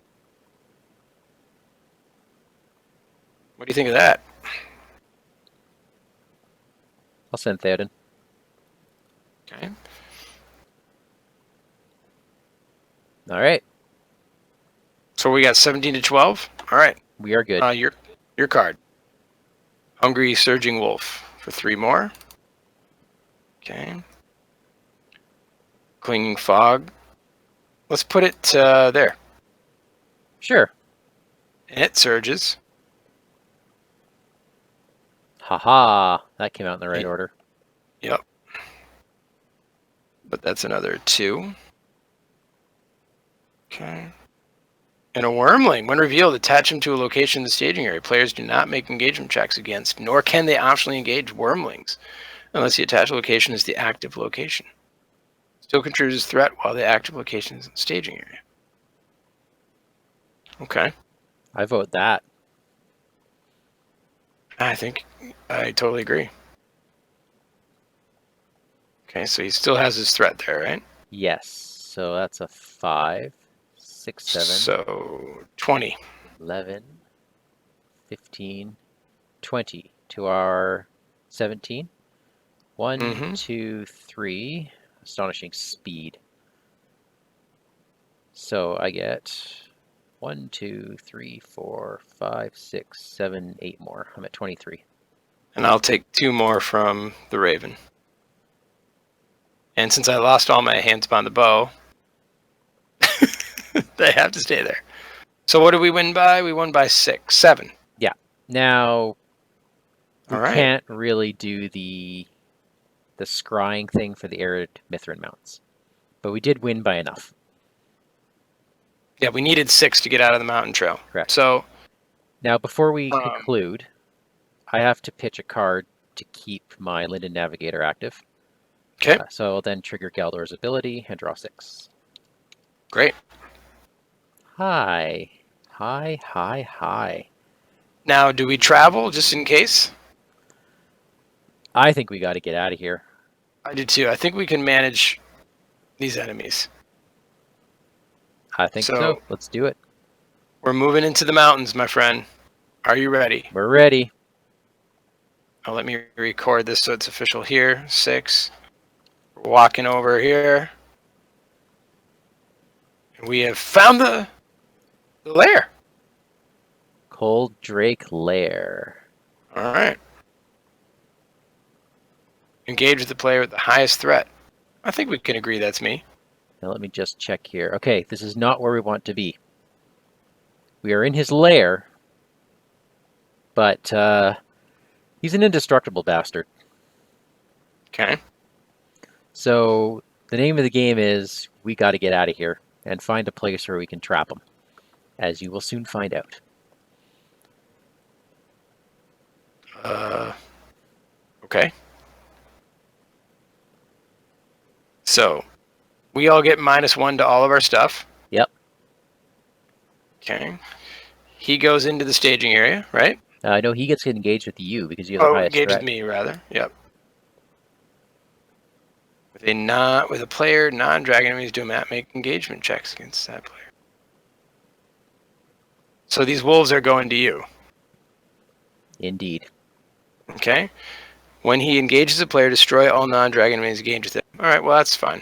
What do you think of that? I'll send Theoden. Okay. All right. So we got 17 to 12. All right. We are good. Your card. Hungry Surging Wolf for 3 more. Okay. Clinging Fog. Let's put it there. Sure. And it surges. Haha. That came out in the right order. Yep. But that's another 2. Okay. And a Wormling. When revealed, attach him to a location in the staging area. Players do not make engagement checks against, nor can they optionally engage Wormlings, unless the attached location is the active location. Still contributes as threat while the active location is in the staging area. Okay. I vote that. I think I totally agree. Okay, so he still has his threat there, right? Yes. So that's a 5, 6, 7. So 20. 11, 15, 20 to our 17. 1, 2, 3. Astonishing speed. So I get 1, 2, 3, 4, 5, 6, 7, 8 more. I'm at 23. And I'll take 2 more from the Raven. And since I lost all my hands upon the bow, they have to stay there. So what did we win by? We won by 7. Yeah. Now, we All right. can't really do the scrying thing for the arid Mithrin mounts. But we did win by enough. Yeah, we needed 6 to get out of the mountain trail. Correct. So now, before we conclude, I have to pitch a card to keep my Linden Navigator active. Okay. So I'll then trigger Galdor's ability and draw 6. Great. Hi. Now, do we travel just in case? I think we got to get out of here. I do too. I think we can manage these enemies. I think so. Let's do it. We're moving into the mountains, my friend. Are you ready? We're ready. Now let me record this so it's official here. 6. We're walking over here. And we have found the lair. Cold Drake Lair. All right. Engage with the player with the highest threat. I think we can agree that's me. Now let me just check here. Okay, this is not where we want to be. We are in his lair, but he's an indestructible bastard. Okay. So the name of the game is we got to get out of here and find a place where we can trap him, as you will soon find out. Okay. So, we all get -1 to all of our stuff. Yep. Okay. He goes into the staging area, right? No, he gets engaged with you because you have the highest Engaged threat. with me, rather. Yep. With a player, non-dragon enemies do not make engagement checks against that player. So these wolves are going to you. Indeed. Okay. When he engages a player, destroy all non-dragon enemies engaged with him. All right. Well, that's fine.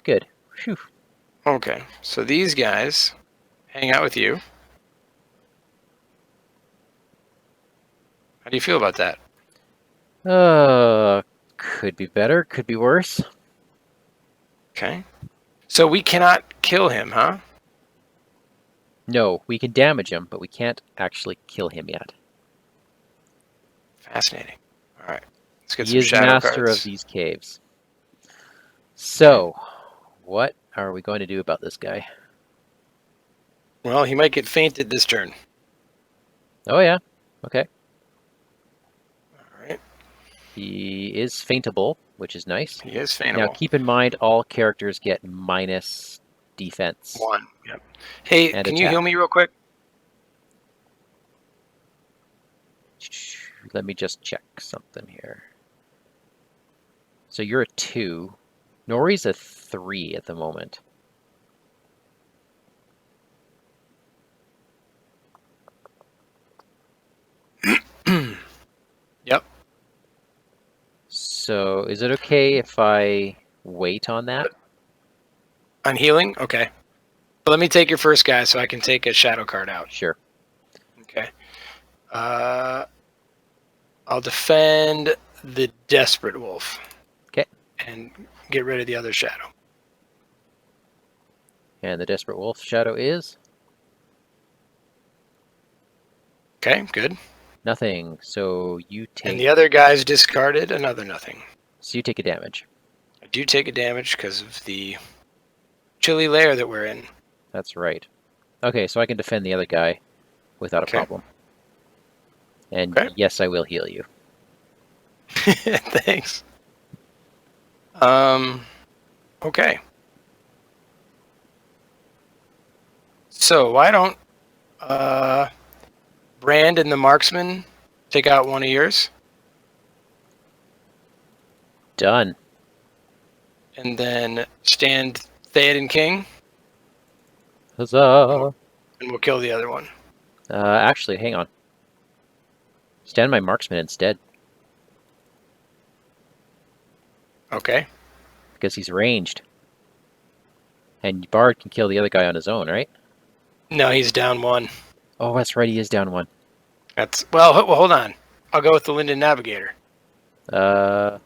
Good. Whew. Okay. So these guys hang out with you. How do you feel about that? Could be better, could be worse. Okay. So we cannot kill him, huh? No, we can damage him, but we can't actually kill him yet. Fascinating. All right. Let's get He some is shadow master cards. of these caves. So, what are we going to do about this guy? Well, he might get fainted this turn. Oh yeah, okay. All right. He is faintable, which is nice. He is Now faintable. keep in mind all characters get minus defense. 1. Yep. Hey, And can you attack. heal me real quick? Let me just check something here. So you're a 2. Nori's a 3 at the moment. Yep. So is it okay if I wait on that? On healing? Okay. But let me take your first guy so I can take a shadow card out. Sure. Okay. I'll defend the Desperate Wolf. Okay. And get rid of the other shadow. And the Desperate Wolf shadow is? Okay, good. Nothing. So you take... And the other guy's discarded another nothing. So you take a damage. I do take a damage because of the chilly lair that we're in. That's right. Okay, so I can defend the other guy without a problem. And yes, I will heal you. Thanks. Okay. So why don't Brand and the Marksman take out one of yours? Done. And then stand Theoden King. Huzzah! And we'll kill the other one. Actually, hang on. Stand my marksman instead. Okay. Because he's ranged. And Bard can kill the other guy on his own, right? No, he's down 1. Oh, that's right, he is down 1. That's well, hold on. I'll go with the Linden Navigator. Then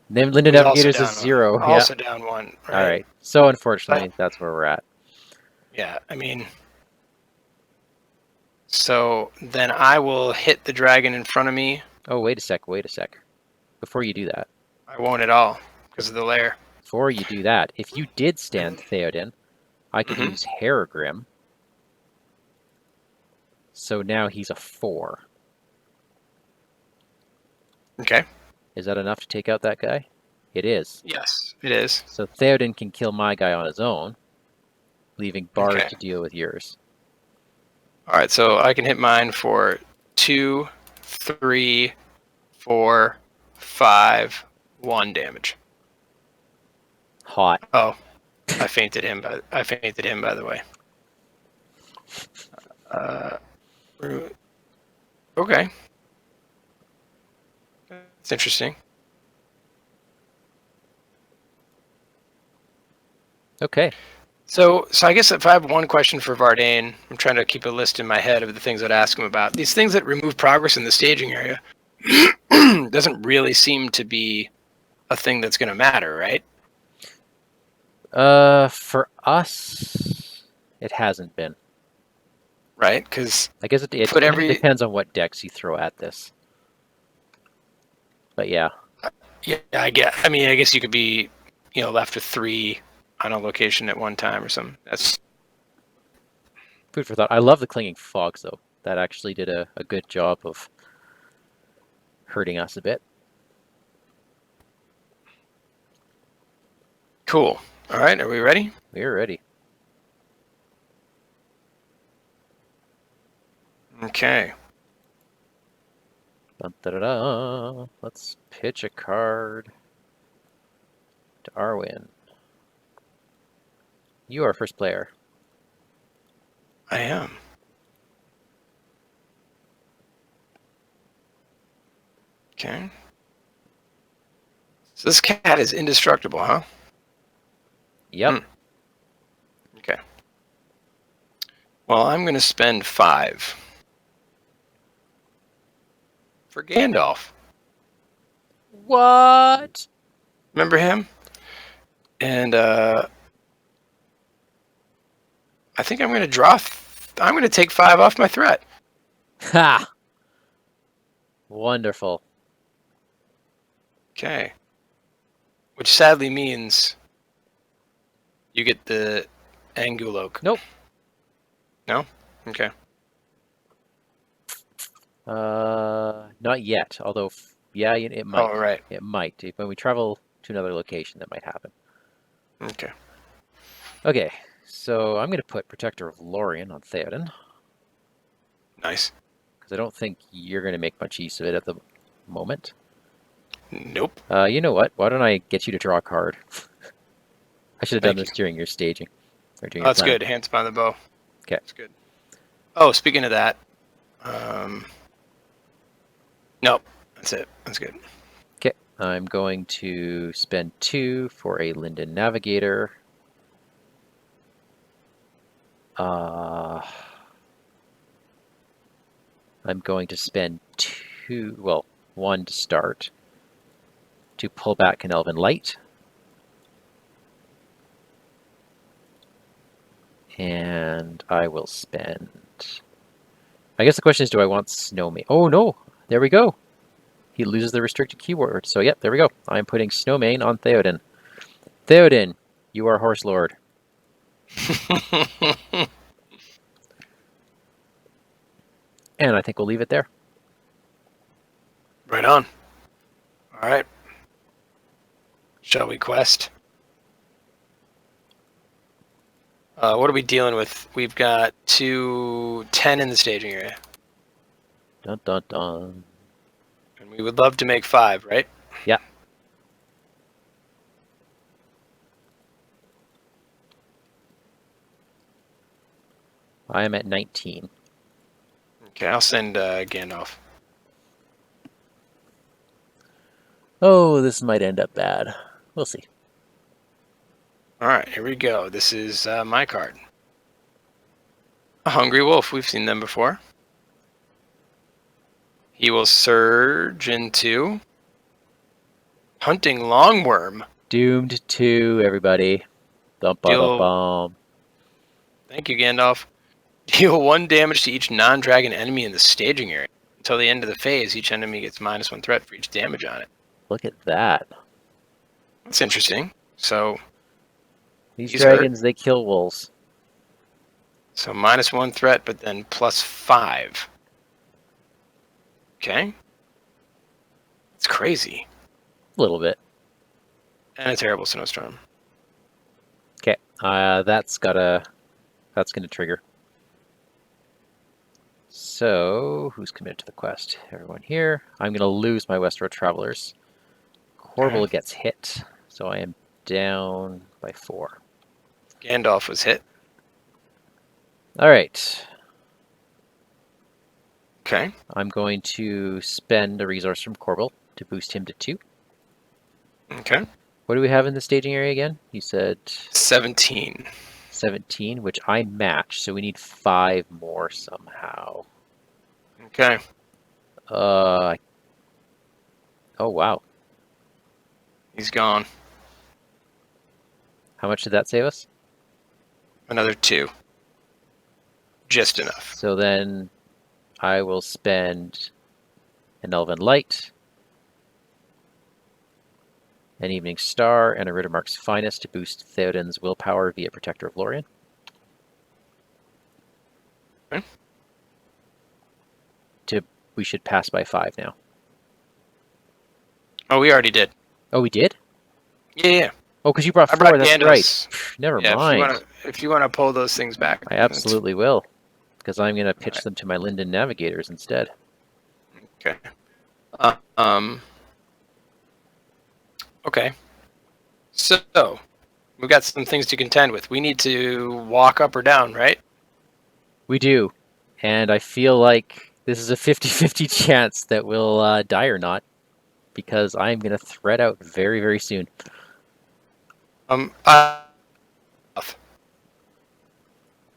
Linden Navigator's a 0. Also down 1. Right? All right. So unfortunately, that's where we're at. Yeah, I mean... So then I will hit the dragon in front of me. Oh, wait a sec. Before you do that. I won't at all, because of the lair. Before you do that, if you did stand Theoden, I could use Harrogrim. So now he's a 4. Okay. Is that enough to take out that guy? It is. Yes, it is. So Theoden can kill my guy on his own, leaving Bard to deal with yours. All right, so I can hit mine for 2, 3, 4, 5, 1 damage. Hot. Oh, I fainted him. By the way. Okay. That's interesting. Okay. So I guess if I have one question for Vardaen, I'm trying to keep a list in my head of the things I'd ask him about. These things that remove progress in the staging area doesn't really seem to be a thing that's going to matter, right? For us, it hasn't been. Right? Because I guess it depends on what decks you throw at this. But yeah. Yeah, I guess you could be, left with 3 on a location at one time or something. That's food for thought. I love the clinging fogs though. That actually did a good job of hurting us a bit. Cool. All right, are we ready? We're ready. Okay. Dun, da, da, da. Let's pitch a card to Arwen. You are first player. I am. Okay. So this cat is indestructible, huh? Yep. Okay. Well, I'm going to spend 5 for Gandalf. What? Remember him? And I think I'm going to draw. I'm going to take 5 off my threat. Ha! Wonderful. Okay. Which sadly means you get the Angulok. Nope. No? Okay. Not yet. Although, yeah, it might. Oh, right. It might. When we travel to another location, that might happen. Okay. Okay, so I'm going to put Protector of Lorien on Theoden, Nice. because I don't think you're going to make much use of it at the moment. Nope. You know what? Why don't I get you to draw a card? I should have done Thank this during your staging. Or during Oh, your that's planning. good. Hands by the bow. Okay. That's good. Oh, speaking of that, nope. That's it. That's good. Okay, I'm going to spend 2 for a Linden Navigator. I'm going to spend 2, well, 1 to start, to pull back an Elven Light. And I will spend... I guess the question is, do I want Snowmane? Oh, no! There we go! He loses the restricted keyword. So, yep, there we go. I'm putting Snowmane on Theoden. Theoden, you are Horse Lord. And I think we'll leave it there. Right on. All right. Shall we quest? What are we dealing with? We've got 10 in the staging area. Dun dun dun. And we would love to make 5, right? Yeah. I am at 19. Okay, I'll send Gandalf. Oh, this might end up bad. We'll see. All right, here we go. This is my card. A Hungry Wolf. We've seen them before. He will surge into Hunting Longworm. Doomed 2, everybody. Dum ba da bum. Thank you, Gandalf. Deal 1 damage to each non-dragon enemy in the staging area. Until the end of the phase, each enemy gets -1 threat for each damage on it. Look at that. That's interesting. So These He's dragons, they kill wolves. So -1 threat, but then +5. Okay. It's crazy. A little bit. And a terrible snowstorm. Okay, that's going to trigger. So, who's committed to the quest? Everyone here. I'm going to lose my Westroad Travelers. Corval gets hit, so I am down by 4. Gandalf was hit. All right. Okay. I'm going to spend a resource from Corval to boost him to 2. Okay. What do we have in the staging area again? You said 17. 17, which I match, so we need 5 more somehow. Okay. Oh, wow. He's gone. How much did that save us? Another 2. Just enough. So then I will spend an Elven Light, an Evening Star, and a Rittermark's Finest to boost Theoden's willpower via Protector of Lorien. Okay. we should pass by 5 now. Oh, we already did. Oh, we did? Yeah. Oh, because you brought I 4. brought That's Gandalf's. right. Never Yeah, mind. if you wanna pull those things back. I absolutely will, because I'm going to pitch Alright. them to my Linden Navigators instead. Okay. Okay. So, we've got some things to contend with. We need to walk up or down, right? We do, and I feel like this is a 50-50 chance that we'll die or not, because I'm going to thread out very, very soon.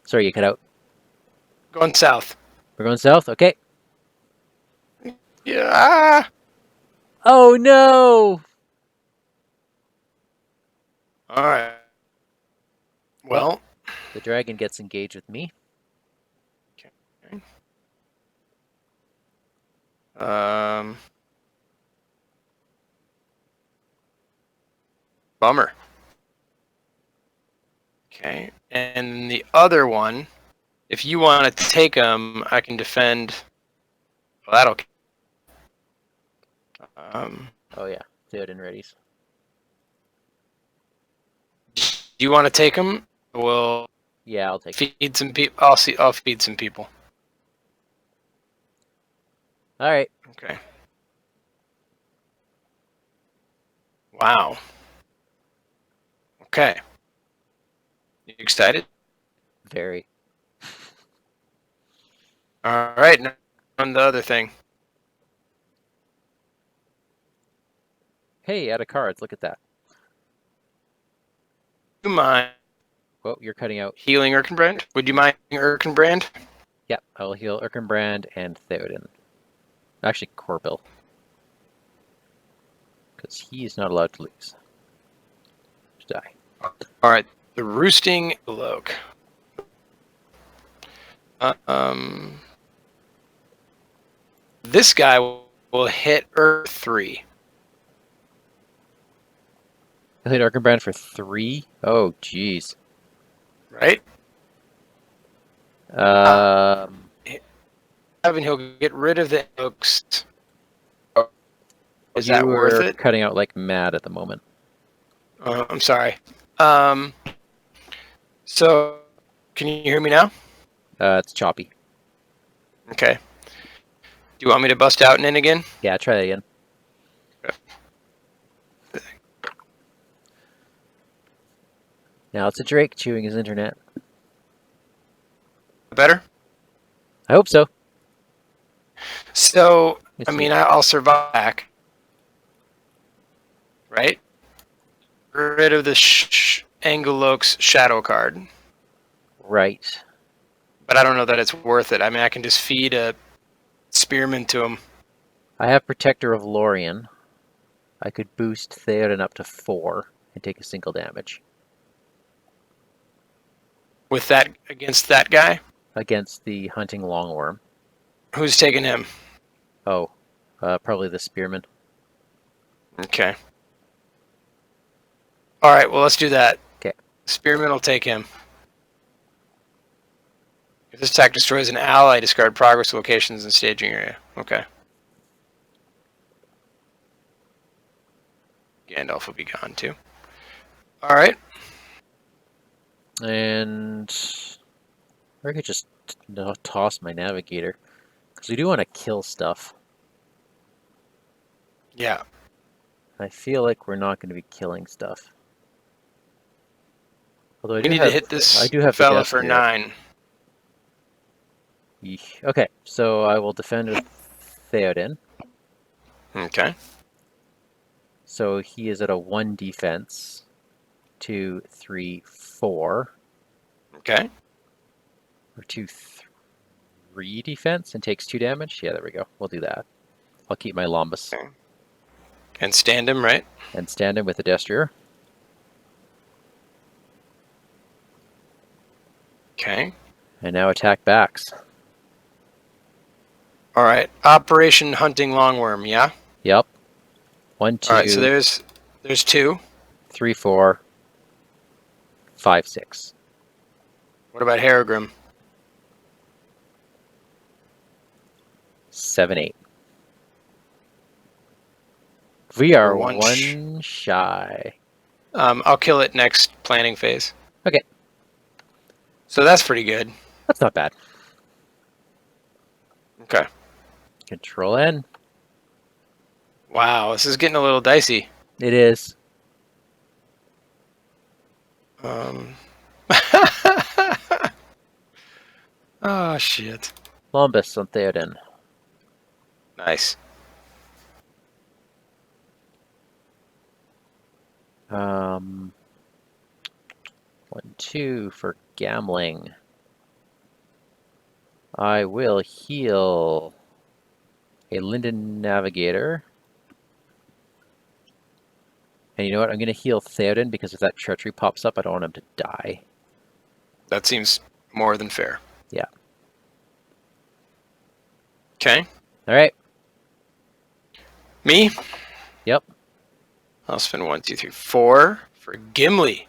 Sorry, you cut out. Going south. We're going south? Okay. Yeah. Oh, no! All right. Well, The dragon gets engaged with me. Bummer. Okay, and the other one, if you want to take them, I can defend. Well, that'll. Oh, yeah. Theoden readies. Do you want to take them? We'll Yeah, I'll take it. feed some people. I'll feed some people. All right. Okay. Wow. Okay. You excited? Very. All right. Now on the other thing. Hey, out of cards. Look at that. Do you mind Well, you're cutting out. healing Erkenbrand? Would you mind Erkenbrand? Yeah, I will heal Erkenbrand and Theoden. Actually, Corbil. Because he is not allowed to lose. To die. All right. The roosting loke. This guy will hit Earth 3. He'll hit Erkenbrand for 3? Oh, jeez. Right? Evan, he'll get rid of the oaks. Is that worth it? Cutting out like mad at the moment. I'm sorry. So, can you hear me now? It's choppy. Okay. Do you want me to bust out and in again? Yeah, try that again. Okay. Now it's a Drake chewing his internet. Better? I hope so. So, Let's I see. mean, I'll survive back. Right? Get rid of the Angeloke's shadow card. Right. But I don't know that it's worth it. I mean, I can just feed a spearman to him. I have Protector of Lorien. I could boost Theoden up to 4 and take a single damage. With that, against that guy? Against the Hunting Longworm. Who's taking him? Oh, probably the Spearman. Okay. Alright, well, let's do that. Okay. Spearman will take him. If this attack destroys an ally, discard progress locations in staging area. Okay. Gandalf will be gone too. Alright. And I could just toss my Navigator. Because we do want to kill stuff. Yeah. I feel like we're not going to be killing stuff. Although We need to hit this fella for 9. Okay, so I will defend with Theoden. Okay. So he is at a 1 defense. 2, 3, 4. Okay. Or 2, 3 defense and takes 2 damage? Yeah, there we go. We'll do that. I'll keep my Lombus. Okay. And stand him, right? And stand him with the Destrier. Okay. And now attack backs. Alright. Operation Hunting Longworm, yeah? Yep. 1, 2. Alright, so there's 2. 3, 4. 5, 6. What about Harrogrim? 7, 8. We are We're one shy. I'll kill it next planning phase. Okay. So that's pretty good. That's not bad. Okay. Control N. Wow, this is getting a little dicey. It is. Oh, shit. Columbus on Theoden. Nice. 1, 2 for gambling. I will heal a Linden Navigator. And you know what? I'm going to heal Theoden because if that treachery pops up, I don't want him to die. That seems more than fair. Yeah. Okay. All right. Me? Yep. I'll spend 1, 2, 3, 4 for Gimli.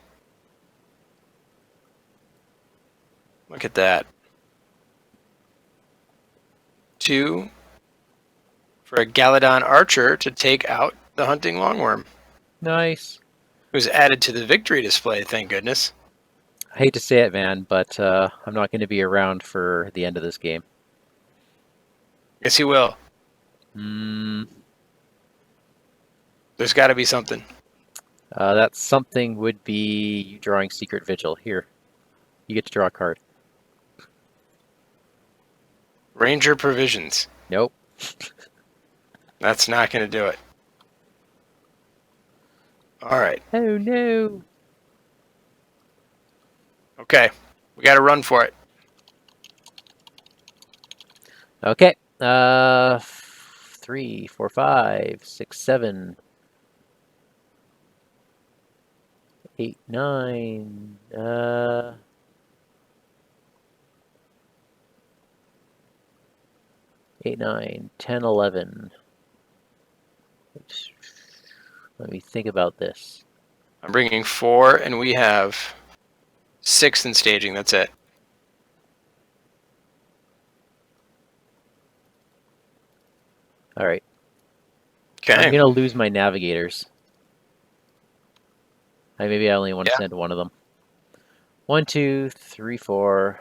Look at that. 2 for a Galadon Archer to take out the Hunting Longworm, Nice. who's added to the victory display, thank goodness. I hate to say it, man, but I'm not going to be around for the end of this game. Yes, he will. There's got to be something. That something would be you drawing Secret Vigil. Here, you get to draw a card. Ranger Provisions. Nope. That's not going to do it. All right. Oh, no. Okay. We got to run for it. Okay. 3, 4, 5, 6, 7, 8, 9. 8, 9, 10, 11. Let me think about this. I'm bringing 4, and we have 6 in staging. That's it. All right. Okay. I'm going to lose my navigators. Maybe I only want to send one of them. 1, 2, 3, 4,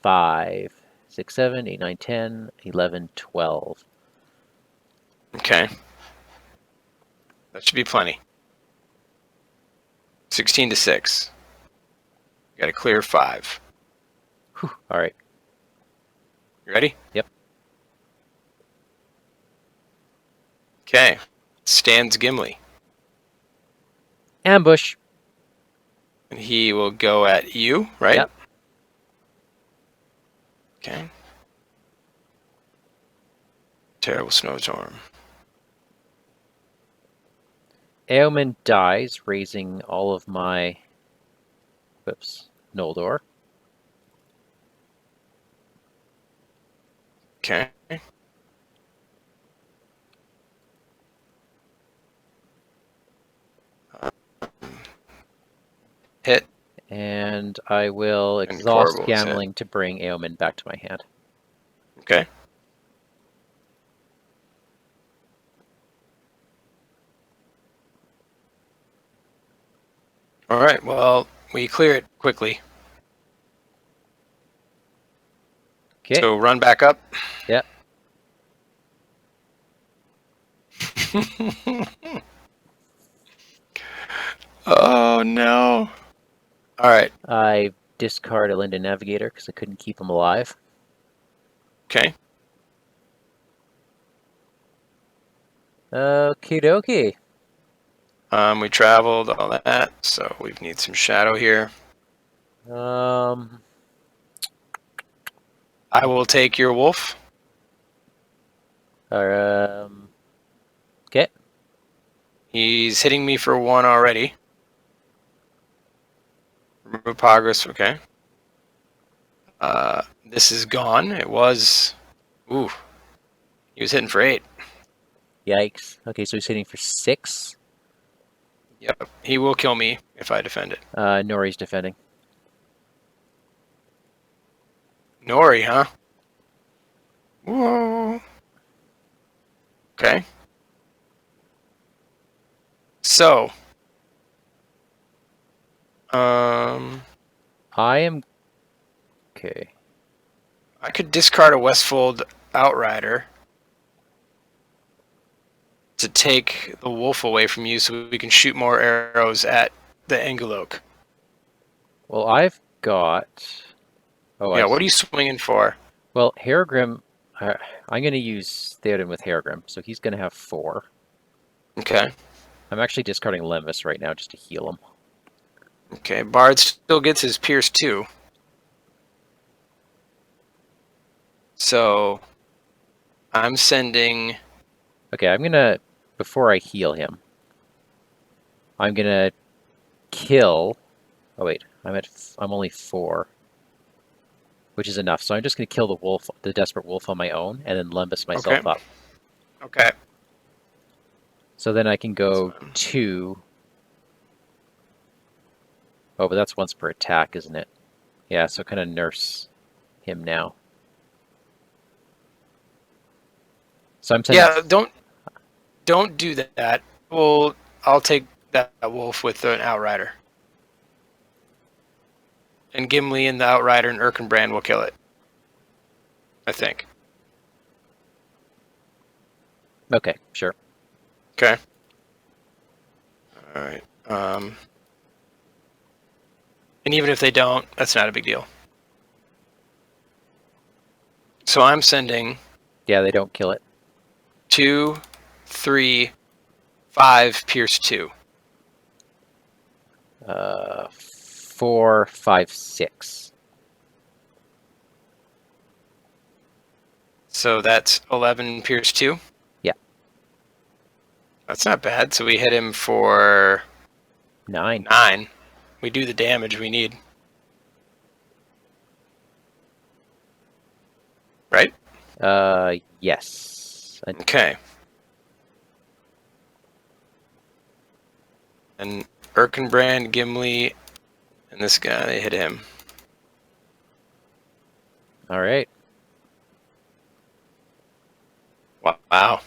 5, 6, 7, 8, 9, 10, 11, 12. Okay. That should be plenty. 16 to 6. Got to clear 5. Whew. All right. You ready? Yep. Okay. Stands Gimli. Ambush. And he will go at you, right? Yep. Okay. Terrible snowstorm. Eoman dies, raising all of my... Whoops. Noldor. Okay. Hit. And I will exhaust Corval's gambling to bring Eoman back to my hand. Okay. All right. Well, we clear it quickly. Okay. So run back up. Yep. Oh no. All right. I discard a Linden Navigator because I couldn't keep him alive. Okay. Okie dokie. We traveled all that, so we need some shadow here. I will take your wolf. Okay. He's hitting me for 1 already. Remove progress. Okay. This is gone. It was. Ooh. He was hitting for 8. Yikes. Okay, so he's hitting for 6. Yep. He will kill me if I defend it. Nori's defending. Nori, huh? Whoa. Okay. So, I am okay. I could discard a Westfold Outrider to take the wolf away from you so we can shoot more arrows at the Angeloke. Well, I've got. Oh, Yeah, what are you swinging for? Well, Hairgrim. I'm going to use Theoden with Hairgrim, so he's going to have 4. Okay. I'm actually discarding Lemvis right now just to heal him. Okay, Bard still gets his Pierce 2. So, I'm sending... Okay, I'm going to, before I heal him, I'm going to kill... Oh, wait, I'm only 4, which is enough. So I'm just going to kill the wolf, the Desperate Wolf on my own, and then Lembus myself up. Okay. So then I can go 2... Oh, but that's once per attack, isn't it? Yeah, so kind of nurse him now. So I'm sending... Yeah, don't do that. Well, I'll take that wolf with an Outrider. And Gimli and the Outrider and Erkenbrand will kill it. I think. Okay, sure. Okay. Alright. And even if they don't, that's not a big deal. So I'm sending... Yeah, they don't kill it. 2, 3, 5, Pierce 2. 4, 5, 6. So that's 11 Pierce 2? Yeah. That's not bad. So we hit him for 9. 9. We do the damage we need. Right? Yes. Okay. And Erkenbrand, Gimli, and this guy, they hit him. All right. Wow.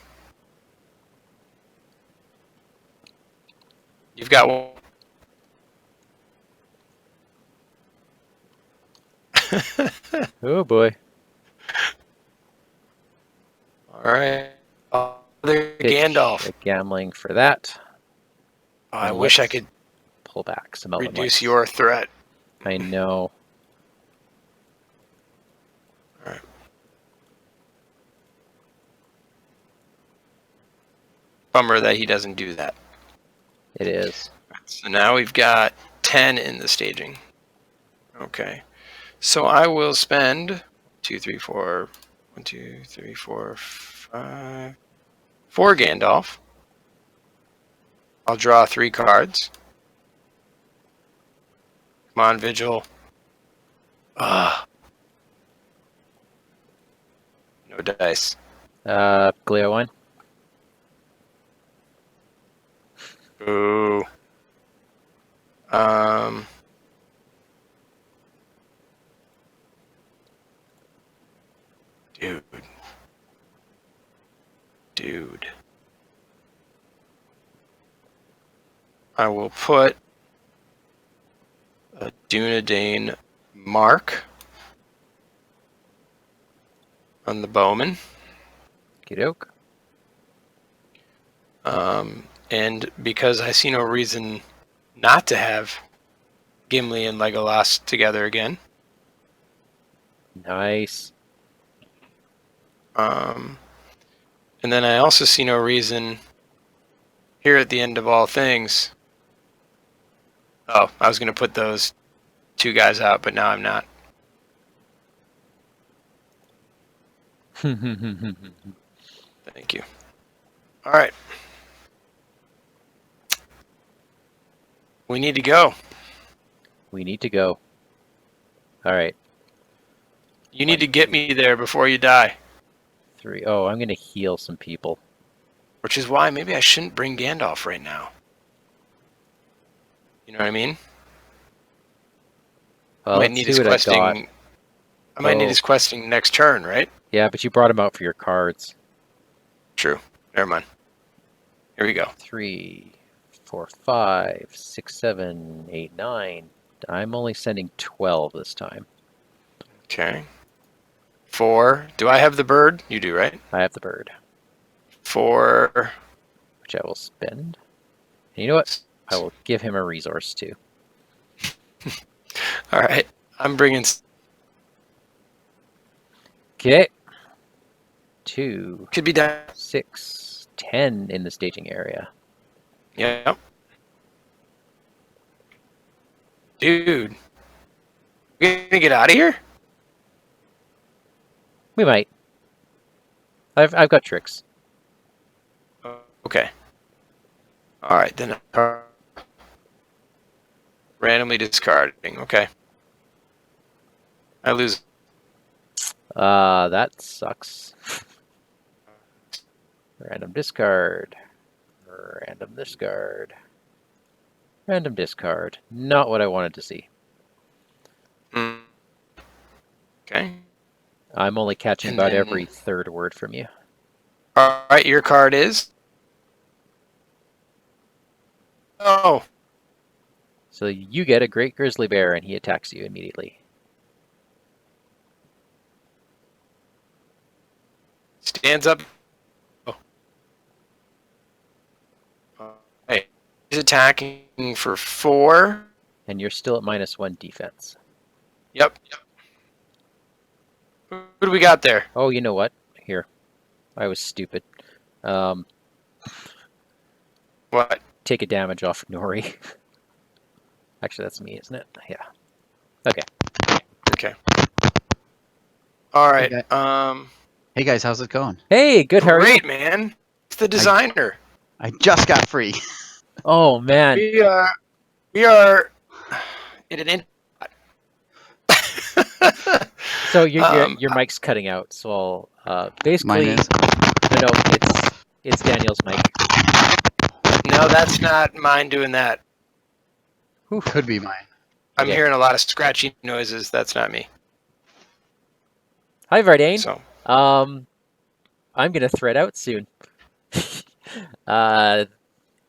You've got one. Oh boy. All right. Other Gandalf. Gambling for that. Oh, I wish I could pull back some reduce your threat. I know. All right. Bummer that he doesn't do that. It is. So now we've got 10 in the staging. Okay. So I will spend 2, 3, 4, 1, 2, 3, 4, 5, 4 Gandalf. I'll draw 3 cards. Come on, Vigil. Ah. No dice. Gleo one. Boo. Dude. I will put a Dunedain mark on the bowman. Okey-doke. And because I see no reason not to have Gimli and Legolas together again. Nice. And then I also see no reason here at the end of all things. Oh, I was going to put those 2 guys out, but now I'm not. Thank you. All right. We need to go. We need to go. All right. You need to get me there before you die. 3. Oh, I'm going to heal some people. Which is why maybe I shouldn't bring Gandalf right now. You know what I mean? Well, I might need his questing. I might need his questing next turn, right? Yeah, but you brought him out for your cards. True. Never mind. Here we go. 3, 4, 5, 6, 7, 8, 9. I'm only sending 12 this time. Okay. 4. Do I have the bird? You do, right? I have the bird, 4. which I will spend. And you know what? I will give him a resource too. All right. I'm bringing. Okay. 2, Could be done. 6, 10 in the staging area. Yep. Dude. We gonna get out of here? We might. I've got tricks. Okay. All right, then. Randomly discarding. Okay. I lose. That sucks. Random discard. Random discard. Random discard. Not what I wanted to see. Okay. I'm only catching And about then- every third word from you. All right, your card is. Oh. So you get a great grizzly bear and he attacks you immediately. Stands up. Oh. Hey, he's attacking for 4. And you're still at -1 defense. Yep. Who do we got there? Oh, you know what? Here. I was stupid. What? Take a damage off Nori. Actually, that's me, isn't it? Yeah. Okay. Okay. All right. Okay. Hey guys, how's it going? Hey, good. How are you? Great, man. It's the designer. I just got free. Oh man. We are in an. So your Um, mic's cutting out. So Mine basically, is. no, it's Daniel's mic. No, that's not mine doing that. Could be mine. I'm Okay. hearing a lot of scratchy noises. That's not me. Hi, Vardaen. So I'm gonna thread out soon.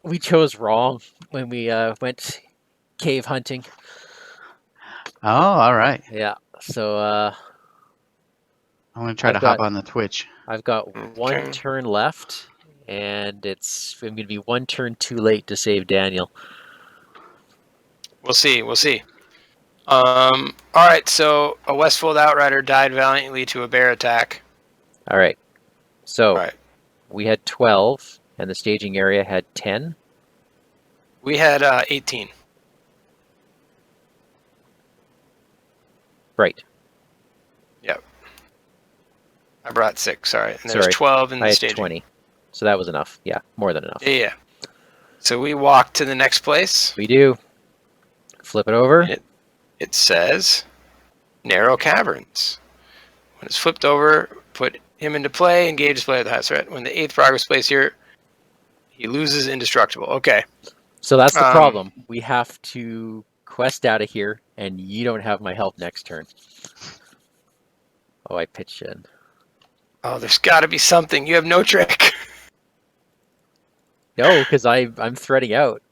We chose wrong when we went cave hunting. Oh, all right. Yeah. So I'm gonna try I've to hop got- on the Twitch. I've got one Okay. turn left, and I'm gonna be one turn too late to save Daniel. we'll see. We'll see. All right. So a Westfold Outrider died valiantly to a bear attack. All right. So All right. we had 12, and the staging area had 10. We had 18. Right. Yep. I brought 6. Sorry. And Sorry. there's 12 in I the had staging. 20. So that was enough. Yeah, more than enough. Yeah. So we walk to the next place. We do. Flip it over. It says narrow caverns. When it's flipped over, put him into play, engage display at the highest threat. When the 8th progress place here, he loses indestructible. Okay. So that's the Um, problem. We have to quest out of here, and you don't have my help next turn. Oh, I pitched in. Oh, there's got to be something. You have no trick. No, because I'm threading out.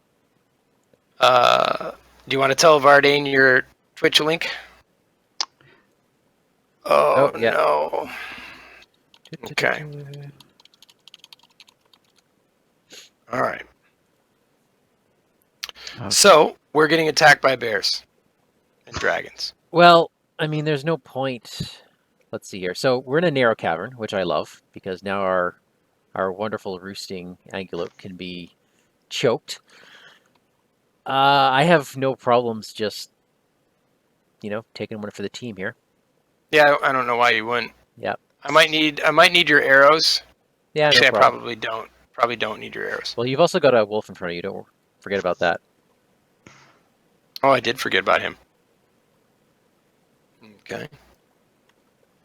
Do you want to tell Vardaen your Twitch link? Oh, Oh, yeah. no. Okay. All right. Okay. So we're getting attacked by bears and dragons. Well, I mean, there's no point. Let's see here. So we're in a narrow cavern, which I love, because now our wonderful roosting antelope can be choked. I have no problems just, taking one for the team here. Yeah, I don't know why you wouldn't. Yep. I might need your arrows. Yeah, Actually, no I problem. probably don't. Probably don't need your arrows. Well, you've also got a wolf in front of you. Don't forget about that. Oh, I did forget about him. Okay.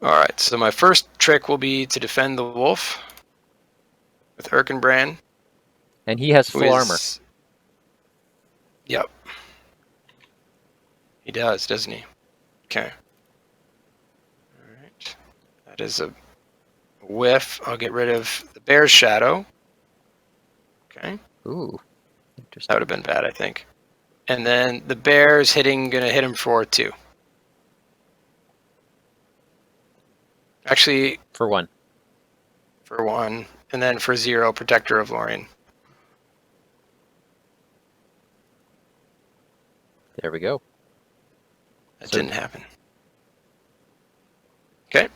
All right. So my first trick will be to defend the wolf with Erkenbrand. And he has who full armor. is- Yep. He does, doesn't he? Okay. All right. That is a whiff. I'll get rid of the bear's shadow. Okay. Ooh, That interesting. would have been bad, I think. And then the bear's going to hit him for 2. Actually, For 1. for 1. And then for 0, Protector of Lorien. There we go. That So- didn't happen. Okay.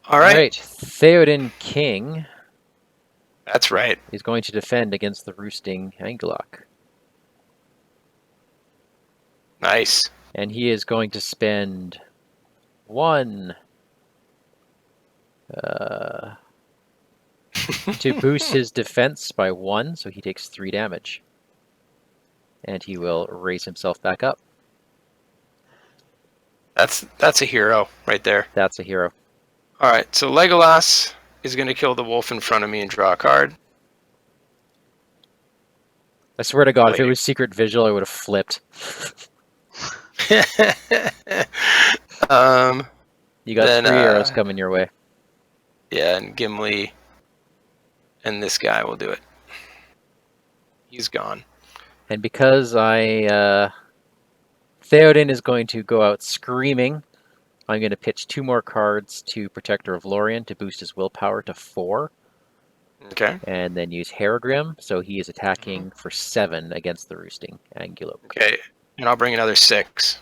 All All right. right. Theoden King That's right. is going to defend against the roosting Angelok. Nice. And he is going to spend 1 to boost his defense by 1, so he takes 3 damage. And he will raise himself back up. That's a hero right there. That's a hero. All right. So Legolas is going to kill the wolf in front of me and draw a card. I swear to God, if it Like- was secret visual, I would have flipped. You got Then, 3 arrows coming your way. Yeah, and Gimli and this guy will do it. He's gone. And because Theoden is going to go out screaming, I'm going to pitch 2 more cards to Protector of Lorien to boost his willpower to 4, Okay. and then use Harrogrim, so he is attacking for 7 against the roosting Angulok. Okay. And I'll bring another 6.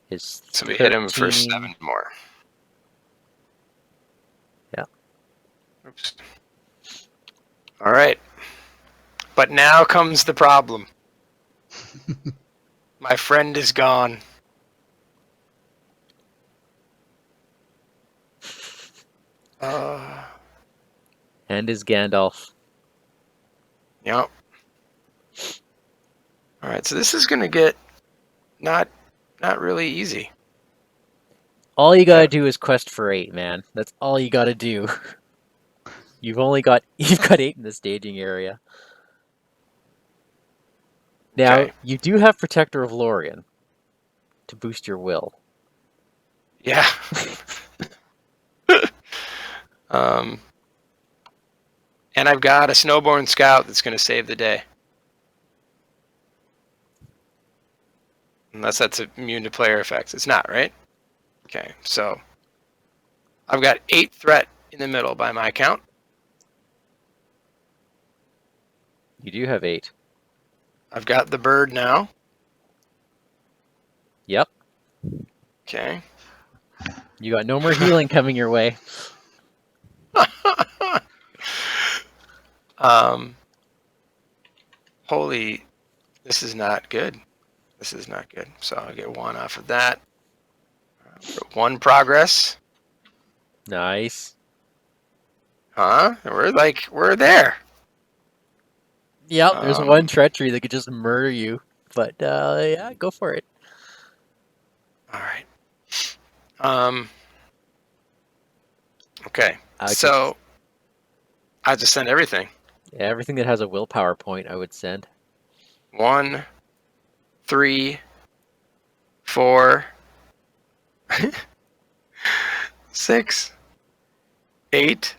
His So we hit him for 13 7 more. Yeah. Oops. All right. But now comes the problem. My friend is gone. And is Gandalf. Yep. All right. So this is gonna get not really easy. All you gotta do is quest for 8, man. That's all you gotta do. You've got 8 in the staging area. Now, Okay. you do have Protector of Lorien to boost your will. Yeah. And I've got a Snowborn Scout that's going to save the day. Unless that's immune to player effects. It's not, right? Okay, so I've got 8 threat in the middle by my count. You do have 8. I've got the bird now. Yep. Okay. You got no more healing coming your way. Holy, this is not good. This is not good. So I'll get 1 off of that. 1 progress. Nice. Huh? We're there. Yep, there's Um, 1 treachery that could just murder you. But, yeah, go for it. All right. Okay. Okay. So I just send everything. Yeah, everything that has a willpower point, I would send. 1, 3, 4, 6, 8,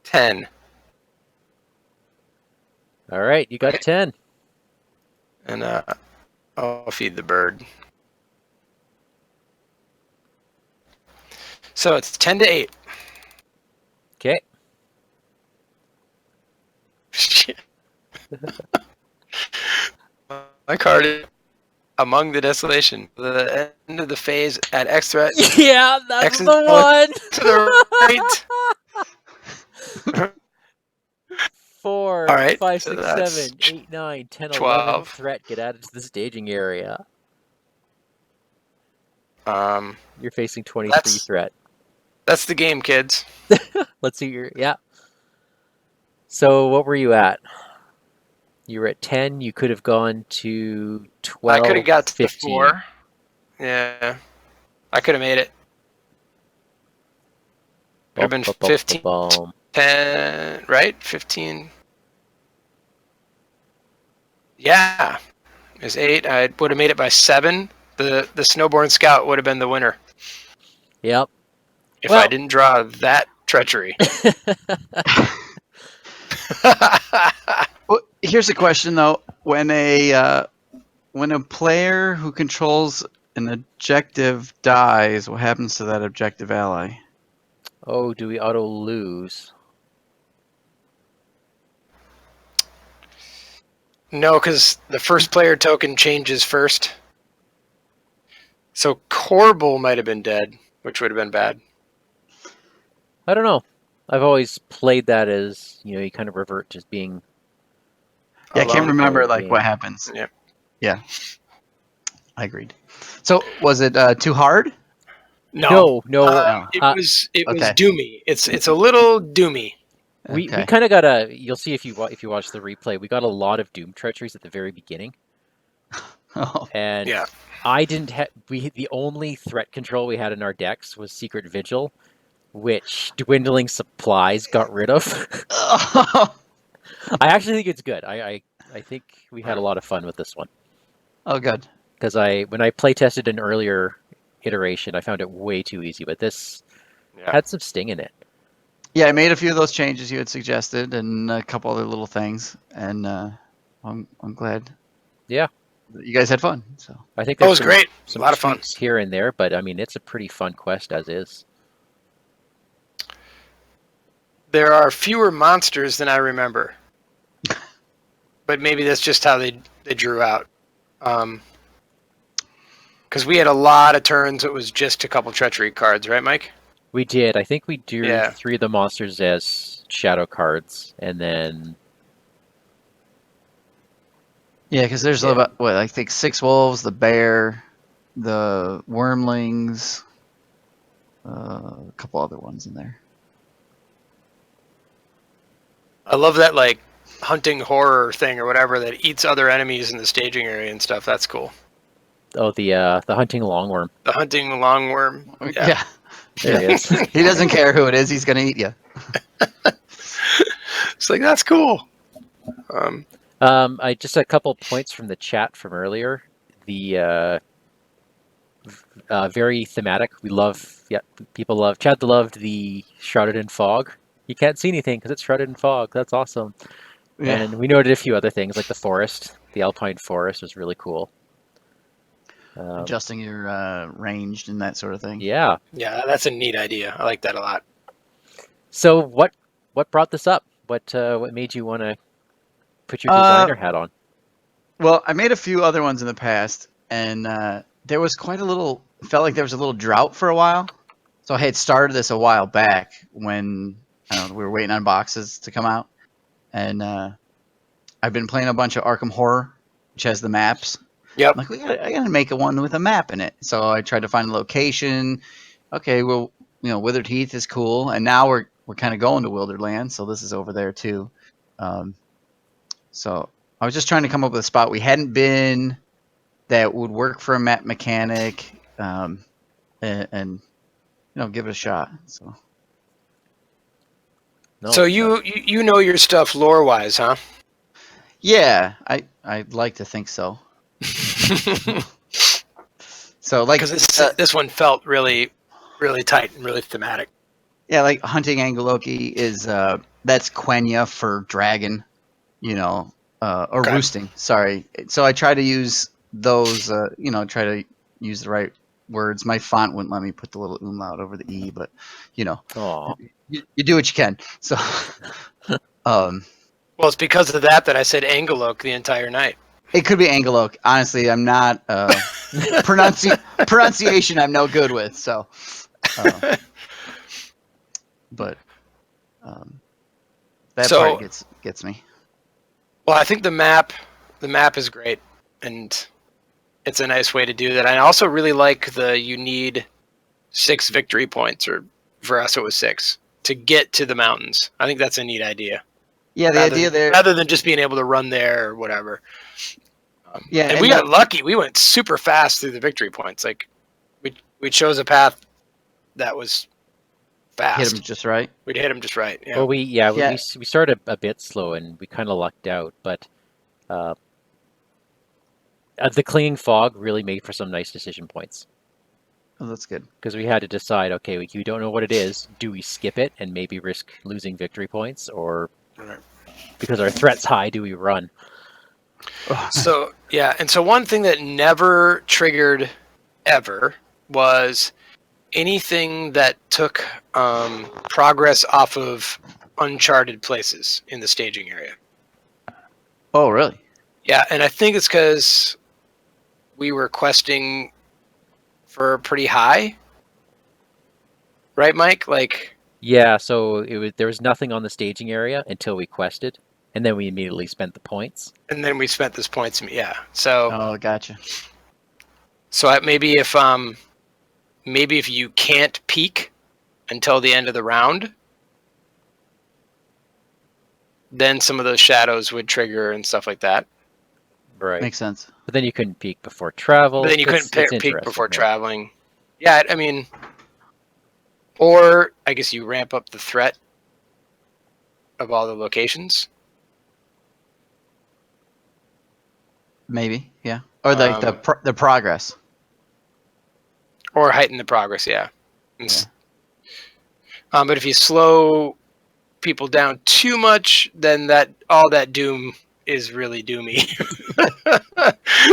10. All right, you got 10. And I'll feed the bird. So it's 10 to 8. Okay. Shit. My card is Among the Desolation. The end of the phase at X threat Yeah, that's X is the one. to the right. 4, All right, 5, so 6, that's 7, 8, 9, 10, 11 12. threat get added to the staging area. Um, You're facing 23 That's- threat. that's the game, kids. Let's see your, yeah. So what were you at? You were at 10. You could have gone to 12. I could have got to 15. the 4. Yeah, I could have made it. Could have been 15, Boom. 10, right? 15. Yeah, it was 8. I would have made it by 7. The Snowborn Scout would have been the winner Yep. if Well- I didn't draw that treachery. Well, here's a question though: when a player who controls an objective dies, what happens to that objective ally? Oh, do we auto lose? No, because the first player token changes first. So Corbel might have been dead, which would have been bad. I don't know. I've always played that as, you kind of revert to being. Yeah, I can't Alone. remember Alone like game. what happens. Yeah. Yeah, I agreed. So was it too hard? No. It was okay. doomy. It's a little doomy. We Okay. kind of got a. You'll see if you watch the replay. We got a lot of Doom treacheries at the very beginning, Oh, and Yeah. I didn't have. The only threat control we had in our decks was Secret Vigil, which dwindling supplies got rid of. I actually think it's good. I think we had a lot of fun with this one oh, good. because when I play tested an earlier iteration, I found it way too easy, but this Yeah. had some sting in it. Yeah, I made a few of those changes you had suggested, and a couple other little things, and I'm glad. Yeah. that you guys had fun. So I think That there's was great. some A lot of fun. tweaks here and there, but I mean it's a pretty fun quest as is. There are fewer monsters than I remember. But maybe that's just how they drew out. Because we had a lot of turns. It was just a couple treachery cards, right, Mike? We did. I think we drew Yeah. 3 of the monsters as shadow cards, and then yeah, because there's Yeah. about what I think 6 wolves, the bear, the wormlings, a couple other ones in there. I love that like hunting horror thing or whatever that eats other enemies in the staging area and stuff. That's cool. the hunting longworm. The hunting longworm. Yeah. There he is. He doesn't care who it is. He's gonna eat you. It's like that's cool. I just a couple points from the chat from earlier. The very thematic. People love. Chad loved the Shrouded in Fog. You can't see anything because it's shrouded in fog. That's awesome. Yeah. And we noted a few other things like the forest. The alpine forest was really cool. Adjusting your ranged and that sort of thing. Yeah. Yeah, that's a neat idea. I like that a lot. So what brought this up? What made you want to put your designer hat on? Well, I made a few other ones in the past, and there was quite a little. Felt like there was a little drought for a while. So I had started this a while back when we were waiting on boxes to come out, and I've been playing a bunch of Arkham Horror, which has the maps. Yep. I'm like, I gotta make one with a map in it. So I tried to find a location. Okay, well, Withered Heath is cool, and now we're kind of going to Wilderland, so this is over there too. So I was just trying to come up with a spot we hadn't been that would work for a map mechanic, and give it a shot. So. No, So you know your stuff lore wise, huh? Yeah, I'd like to think so. So like Because this one felt really, really tight and really thematic. yeah, like hunting Angeloki is that's Quenya for dragon, or Okay. roosting. Sorry. So I try to use those, try to use the right words. My font wouldn't let me put the little umlaut over the e, but Aw. you do what you can. So, Well, it's because of that I said Angeloke the entire night. it could be Angeloke. Honestly, I'm not pronunciation. I'm no good with. So, but that So- part gets me. Well, I think the map is great, and it's a nice way to do that. I also really like you need 6 victory points, or for us it was 6, to get to the mountains. I think that's a neat idea. Yeah, the idea there. rather than just being able to run there or whatever. Yeah, and we got lucky. We went super fast through the victory points. Like we chose a path that was fast. hit him just right. We'd hit him just right. Yeah. Well, we started a bit slow and we kind of lucked out, but the clinging fog really made for some nice decision points Oh, that's good. because we had to decide. Okay, we don't know what it is. Do we skip it and maybe risk losing victory points, or Right. because our threat's high, do we run? So yeah, and so one thing that never triggered ever was anything that took progress off of uncharted places in the staging area. Oh, really? Yeah, and I think it's because we were questing for pretty high, right, Mike? Like, Yeah, so there was nothing on the staging area until we quested, and then we immediately spent the points. and then we spent those points. Yeah, so Oh, gotcha. maybe if you can't peek until the end of the round, then some of those shadows would trigger and stuff like that. Right. Makes sense. But then you couldn't peek before travel. But then you It's couldn't peek interesting, before yeah. traveling. Yeah, I mean, or I guess you ramp up the threat of all the locations. Maybe, yeah. Or like the progress. Or heighten the progress, yeah. But if you slow people down too much, then all that doom is really doomy.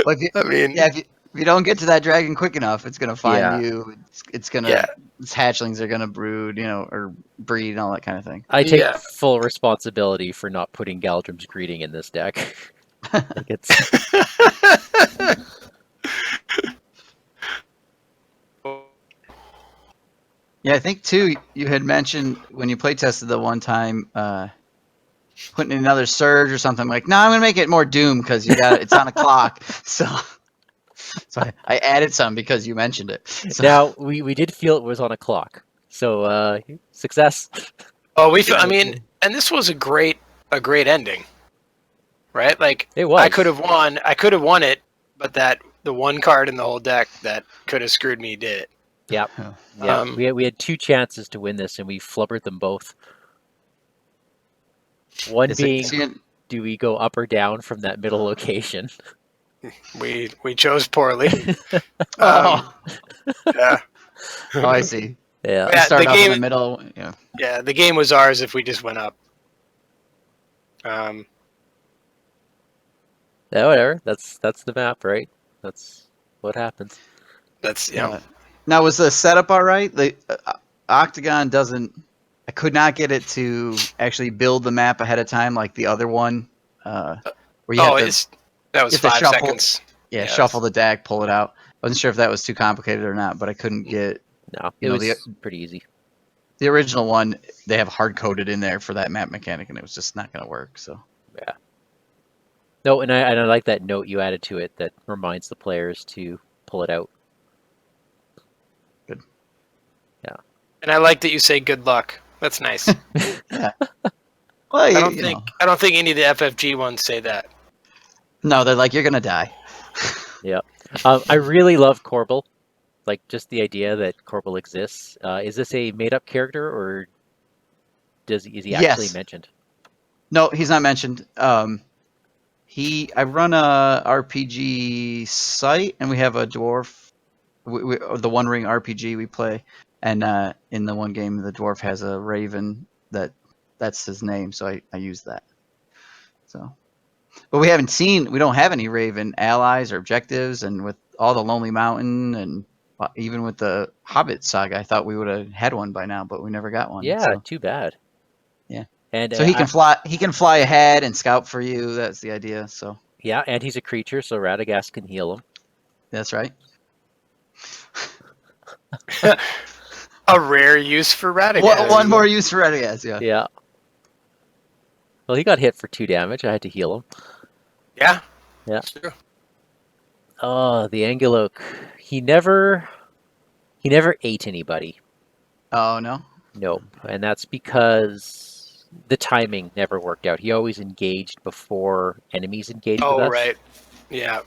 Well, if you don't get to that dragon quick enough, it's gonna find you. It's gonna. Its hatchlings are gonna brood, or breed and all that kind of thing. I take full responsibility for not putting Galdrim's Greeting in this deck. Like it's... Yeah, I think too. You had mentioned when you play tested the one time, putting in another surge or something. Like, no, I'm gonna make it more doom because it's on a clock. So I added some because you mentioned it. So. Now we did feel it was on a clock. So success. Oh, I mean, and this was a great ending, right? Like it was. I could have won it, but the one card in the whole deck that could have screwed me did it. Yep. Yeah. We had 2 chances to win this, and we flubbered them both. One being, do we go up or down from that middle location? We chose poorly. Yeah. Oh, I see. Yeah. Start off in the middle. Yeah. Yeah, the game was ours if we just went up. Yeah, whatever. That's the map, right? That's what happens. That's Now, was the setup all right? The Octagon doesn't. I could not get it to actually build the map ahead of time like the other one. Where you that was 5 seconds. Yeah, shuffle the deck, pull it out. I wasn't sure if that was too complicated or not, but I couldn't get. No, it was pretty easy. The original one, they have hard coded in there for that map mechanic, and it was just not going to work. So. Yeah. No, and I like that note you added to it that reminds the players to pull it out. Good. Yeah. And I like that you say good luck. That's nice. Yeah. Well, I don't think any of the FFG ones say that. No, they're like, you're gonna die. Yeah. I really love Corbel. Like just the idea that Corbel exists. Is this a made-up character, or is he actually mentioned? No, he's not mentioned. I run a RPG site, and we have a dwarf. The One Ring RPG we play, and in the one game, the dwarf has a raven that's his name, so I use that. So, but we don't have any raven allies or objectives, and with all the Lonely Mountain and even with the Hobbit saga, I thought we would have had one by now, but we never got one. Yeah, so. Too bad. Yeah. And so he can fly. He can fly ahead and scout for you. That's the idea. So. Yeah, and he's a creature, so Radagast can heal him. That's right. A rare use for Radagast. One more use for Radagast, yeah. Yeah. Well, he got hit for 2 damage. I had to heal him. Yeah. Yeah. That's true. Oh, the Anguloke. He never ate anybody. Oh, no? Nope. And that's because the timing never worked out. He always engaged before enemies engaged with us. Oh, right. Yeah.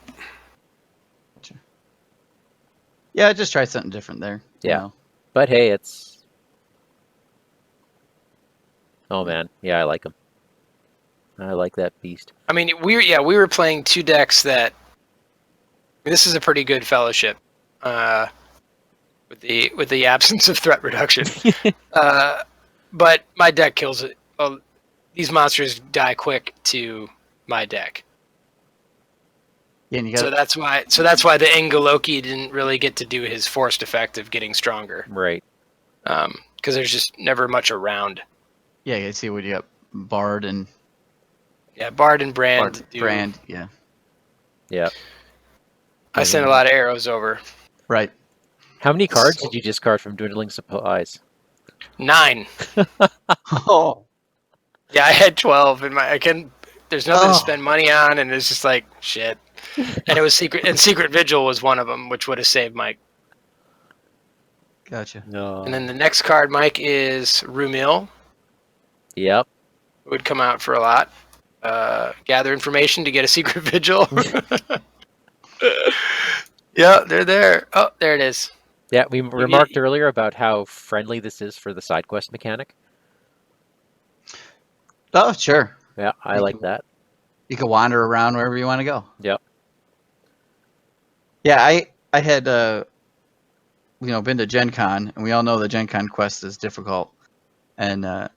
Yeah, just try something different there. Yeah. But hey, it's... Oh, man. Yeah, I like him. I like that beast. I mean, we were playing 2 decks that... this is a pretty good fellowship. With the absence of threat reduction. But my deck kills it. Well, these monsters die quick to my deck. Yeah, and you So got that's why the Engoloki didn't really get to do his forced effect of getting stronger. Right. Because there's just never much around. yeah. You see what you got, Bard and Yeah, Bard and Brand. Brand. Yeah, Yeah. I sent a lot of arrows over. right. How many cards did you discard from Dwindling Supplies? 9. Oh, Yeah, I had 12 in my. There's nothing to spend money on, and it's just like shit. And it was Secret Vigil was one of them, which would have saved Mike. gotcha. No. And then the next card, Mike, is Rumil. Yep. It would come out for a lot. Gather information to get a Secret Vigil. Yeah, they're there. Oh, there it is. Yeah, we remarked earlier about how friendly this is for the side quest mechanic. Oh, sure. Yeah, I like that. You can wander around wherever you want to go. Yep. Yeah, I had been to Gen Con, and we all know the Gen Con quest is difficult, and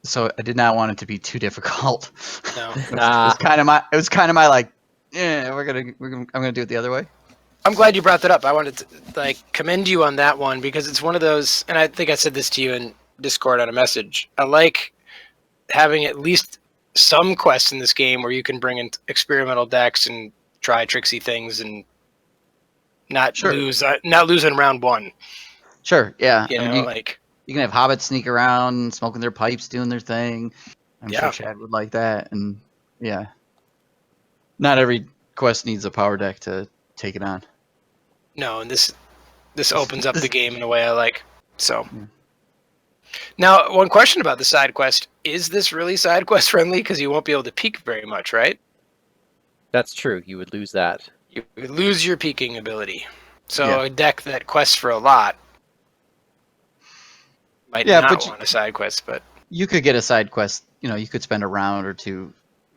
so I did not want it to be too difficult. No. It was kind of my like, yeah, I'm gonna do it the other way. I'm glad you brought that up. I wanted to commend you on that one because it's one of those, and I think I said this to you in Discord on a message. I like having at least some quests in this game where you can bring in experimental decks and try tricksy things and not lose in round 1. Sure, yeah. You know, you can have hobbits sneak around, smoking their pipes, doing their thing. I'm Yeah. sure Chad would like that, and yeah. Not every quest needs a power deck to take it on. no, and this opens up the game in a way I like. So. Now, one question about the side quest. Is this really side quest friendly? Because you won't be able to peek very much, right? That's true. You would lose that. You would lose your peeking ability. So Yeah. a deck that quests for a lot might not want a side quest, but... You could get a side quest. You could spend a round or two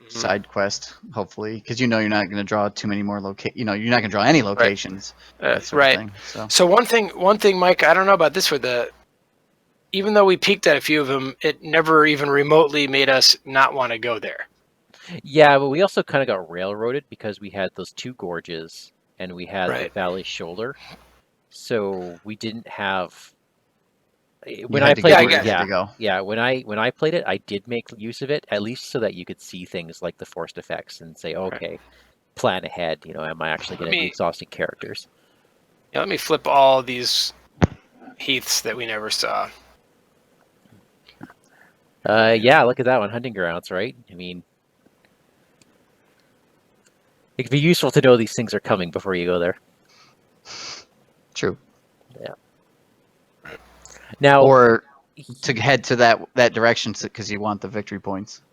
side quest, hopefully, because you're not going to draw too many more you're not going to draw any locations. that sort of Right. thing, So one thing, Mike, I don't know about this even though we peeked at a few of them, it never even remotely made us not want to go there. Yeah, but we also kind of got railroaded because we had those 2 gorges and we had the Right. Valley Shoulder. So we didn't have... You When had I to played get it, where you had to go. yeah, when I played it, I did make use of it, at least so that you could see things like the forced effects and say, okay, plan ahead, am I actually going to be exhausting characters? Yeah, let me flip all these heaths that we never saw. Yeah, look at that one, hunting grounds, right? I mean, it could be useful to know these things are coming before you go there. True. Yeah. Now, Or to head to that direction because you want the victory points.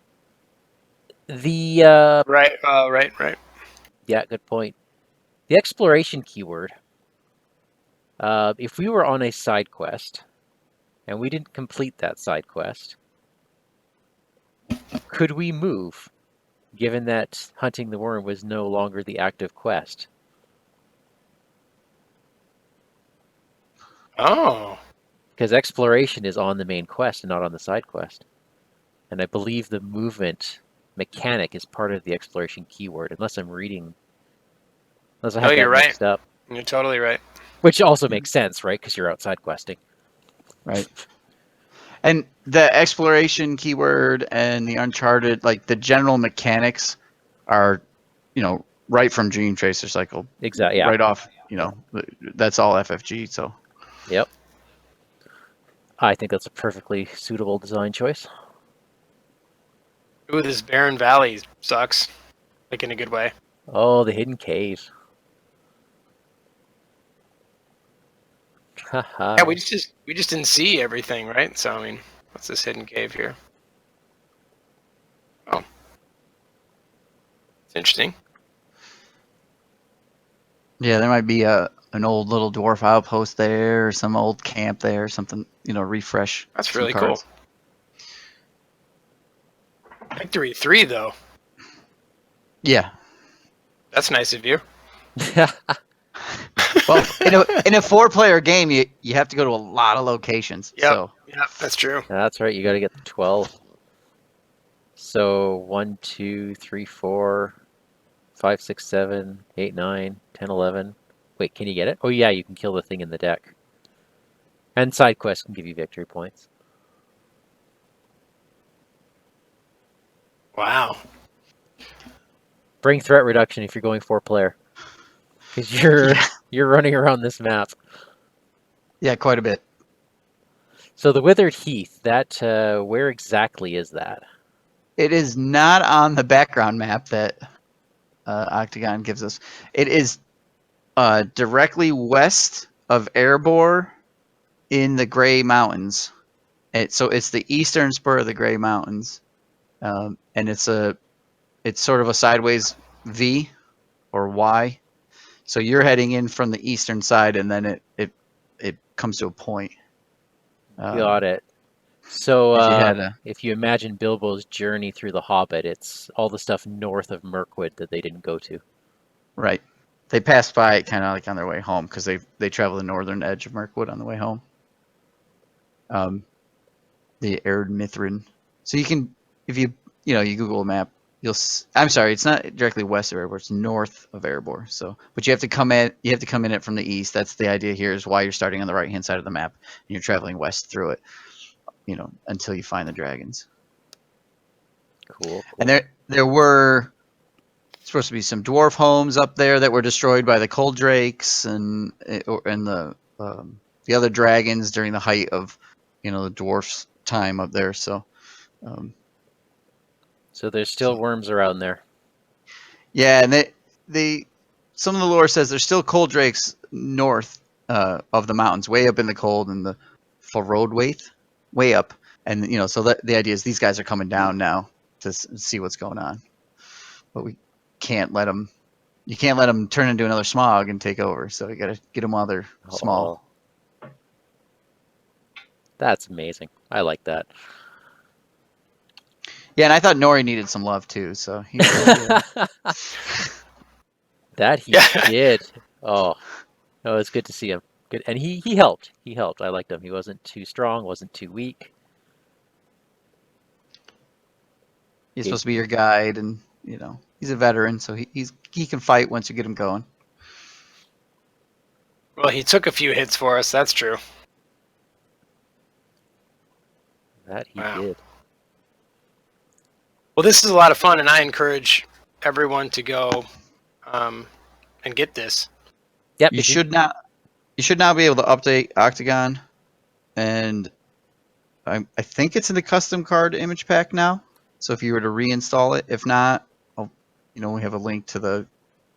the Right. yeah, good point. The exploration keyword. If we were on a side quest and we didn't complete that side quest, could we move, given that hunting the worm was no longer the active quest? Oh. Because exploration is on the main quest and not on the side quest. And I believe the movement mechanic is part of the exploration keyword, unless I'm reading... Unless I have that mixed up. You're totally right. Which also makes sense, right? Because you're outside questing. Right. And the exploration keyword and the Uncharted, like the general mechanics are, right from Dream Tracer Cycle. Exactly. Yeah. Right off, that's all FFG. So. Yep. I think that's a perfectly suitable design choice. Ooh, this barren valley sucks. Like in a good way. Oh, the hidden cave. Haha. Yeah, we just didn't see everything, right? So I mean, what's this hidden cave here? Oh, it's interesting. Yeah, there might be an old little dwarf outpost there, or some old camp there, or something. Refresh. That's really cool. Victory 3, though. Yeah. That's nice of you. Well, in a 4-player game, you have to go to a lot of locations. Yep. So. Yeah, that's true. That's right. You got to get the 12. So 1, 2, 3, 4, 5, 6, 7, 8, 9, 10, 11. Wait, can you get it? Oh yeah, you can kill the thing in the deck. And side quests can give you victory points. Wow. Bring threat reduction if you're going 4-player. Because you're running around this map. Yeah, quite a bit. So the Withered Heath, that where exactly is that? It is not on the background map that Octagon gives us. It is directly west of Erebor in the Grey Mountains. So it's the eastern spur of the Grey Mountains, and it's sort of a sideways V or Y. So you're heading in from the eastern side, and then it comes to a point. Got it. So If you had a if you imagine Bilbo's journey through the Hobbit, it's all the stuff north of Mirkwood that they didn't go to. right, they passed by it kind of like on their way home because they travel the northern edge of Mirkwood on the way home. The Arid Mithrin. So you can, if you Google a map, I'm sorry, it's not directly west of Erebor, it's north of Erebor. So, but you have to come in it from the east. That's the idea here, is why you're starting on the right hand side of the map and you're traveling west through it, until you find the dragons. Cool. And there were supposed to be some dwarf homes up there that were destroyed by the cold drakes and the other dragons during the height of the dwarfs' time up there. So. So there's still worms around there. Yeah, and some of the lore says there's still cold drakes north of the mountains, way up in the cold, in the Vardaen, way up, and so the idea is these guys are coming down now to see what's going on, but we can't let them. You can't let them turn into another smog and take over. So you got to get them while they're small. That's amazing. I like that. Yeah, and I thought Nori needed some love too. So he that he did. Oh, it's good to see him. Good, and he helped. He helped. I liked him. He wasn't too strong. Wasn't too weak. He's supposed to be your guide, and he's a veteran, so he can fight once you get him going. Well, he took a few hits for us. That's true. That he did. Well, this is a lot of fun, and I encourage everyone to go and get this. Yep. You should now be able to update Octagon, and I think it's in the custom card image pack now. So if you were to reinstall it, if not, we have a link to the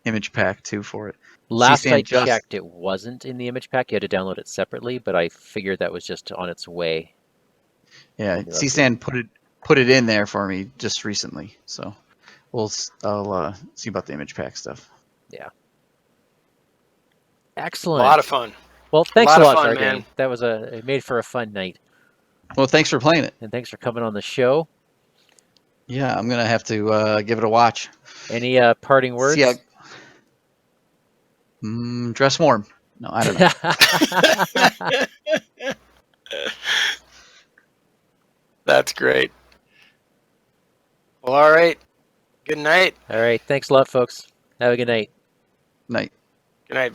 image pack too for it. Last I checked, it wasn't in the image pack. You had to download it separately, but I figured that was just on its way. Yeah, C-Stan put it in there for me just recently, so I'll see about the image pack stuff. Yeah. Excellent. A lot of fun. Well, thanks a lot, Vardaen. That was it made for a fun night. Well, thanks for playing it, and thanks for coming on the show. Yeah, I'm gonna have to give it a watch. Any parting words? Dress warm. No, I don't know. That's great. Well, all right. Good night. All right. Thanks a lot, folks. Have a good night. Night. Good night.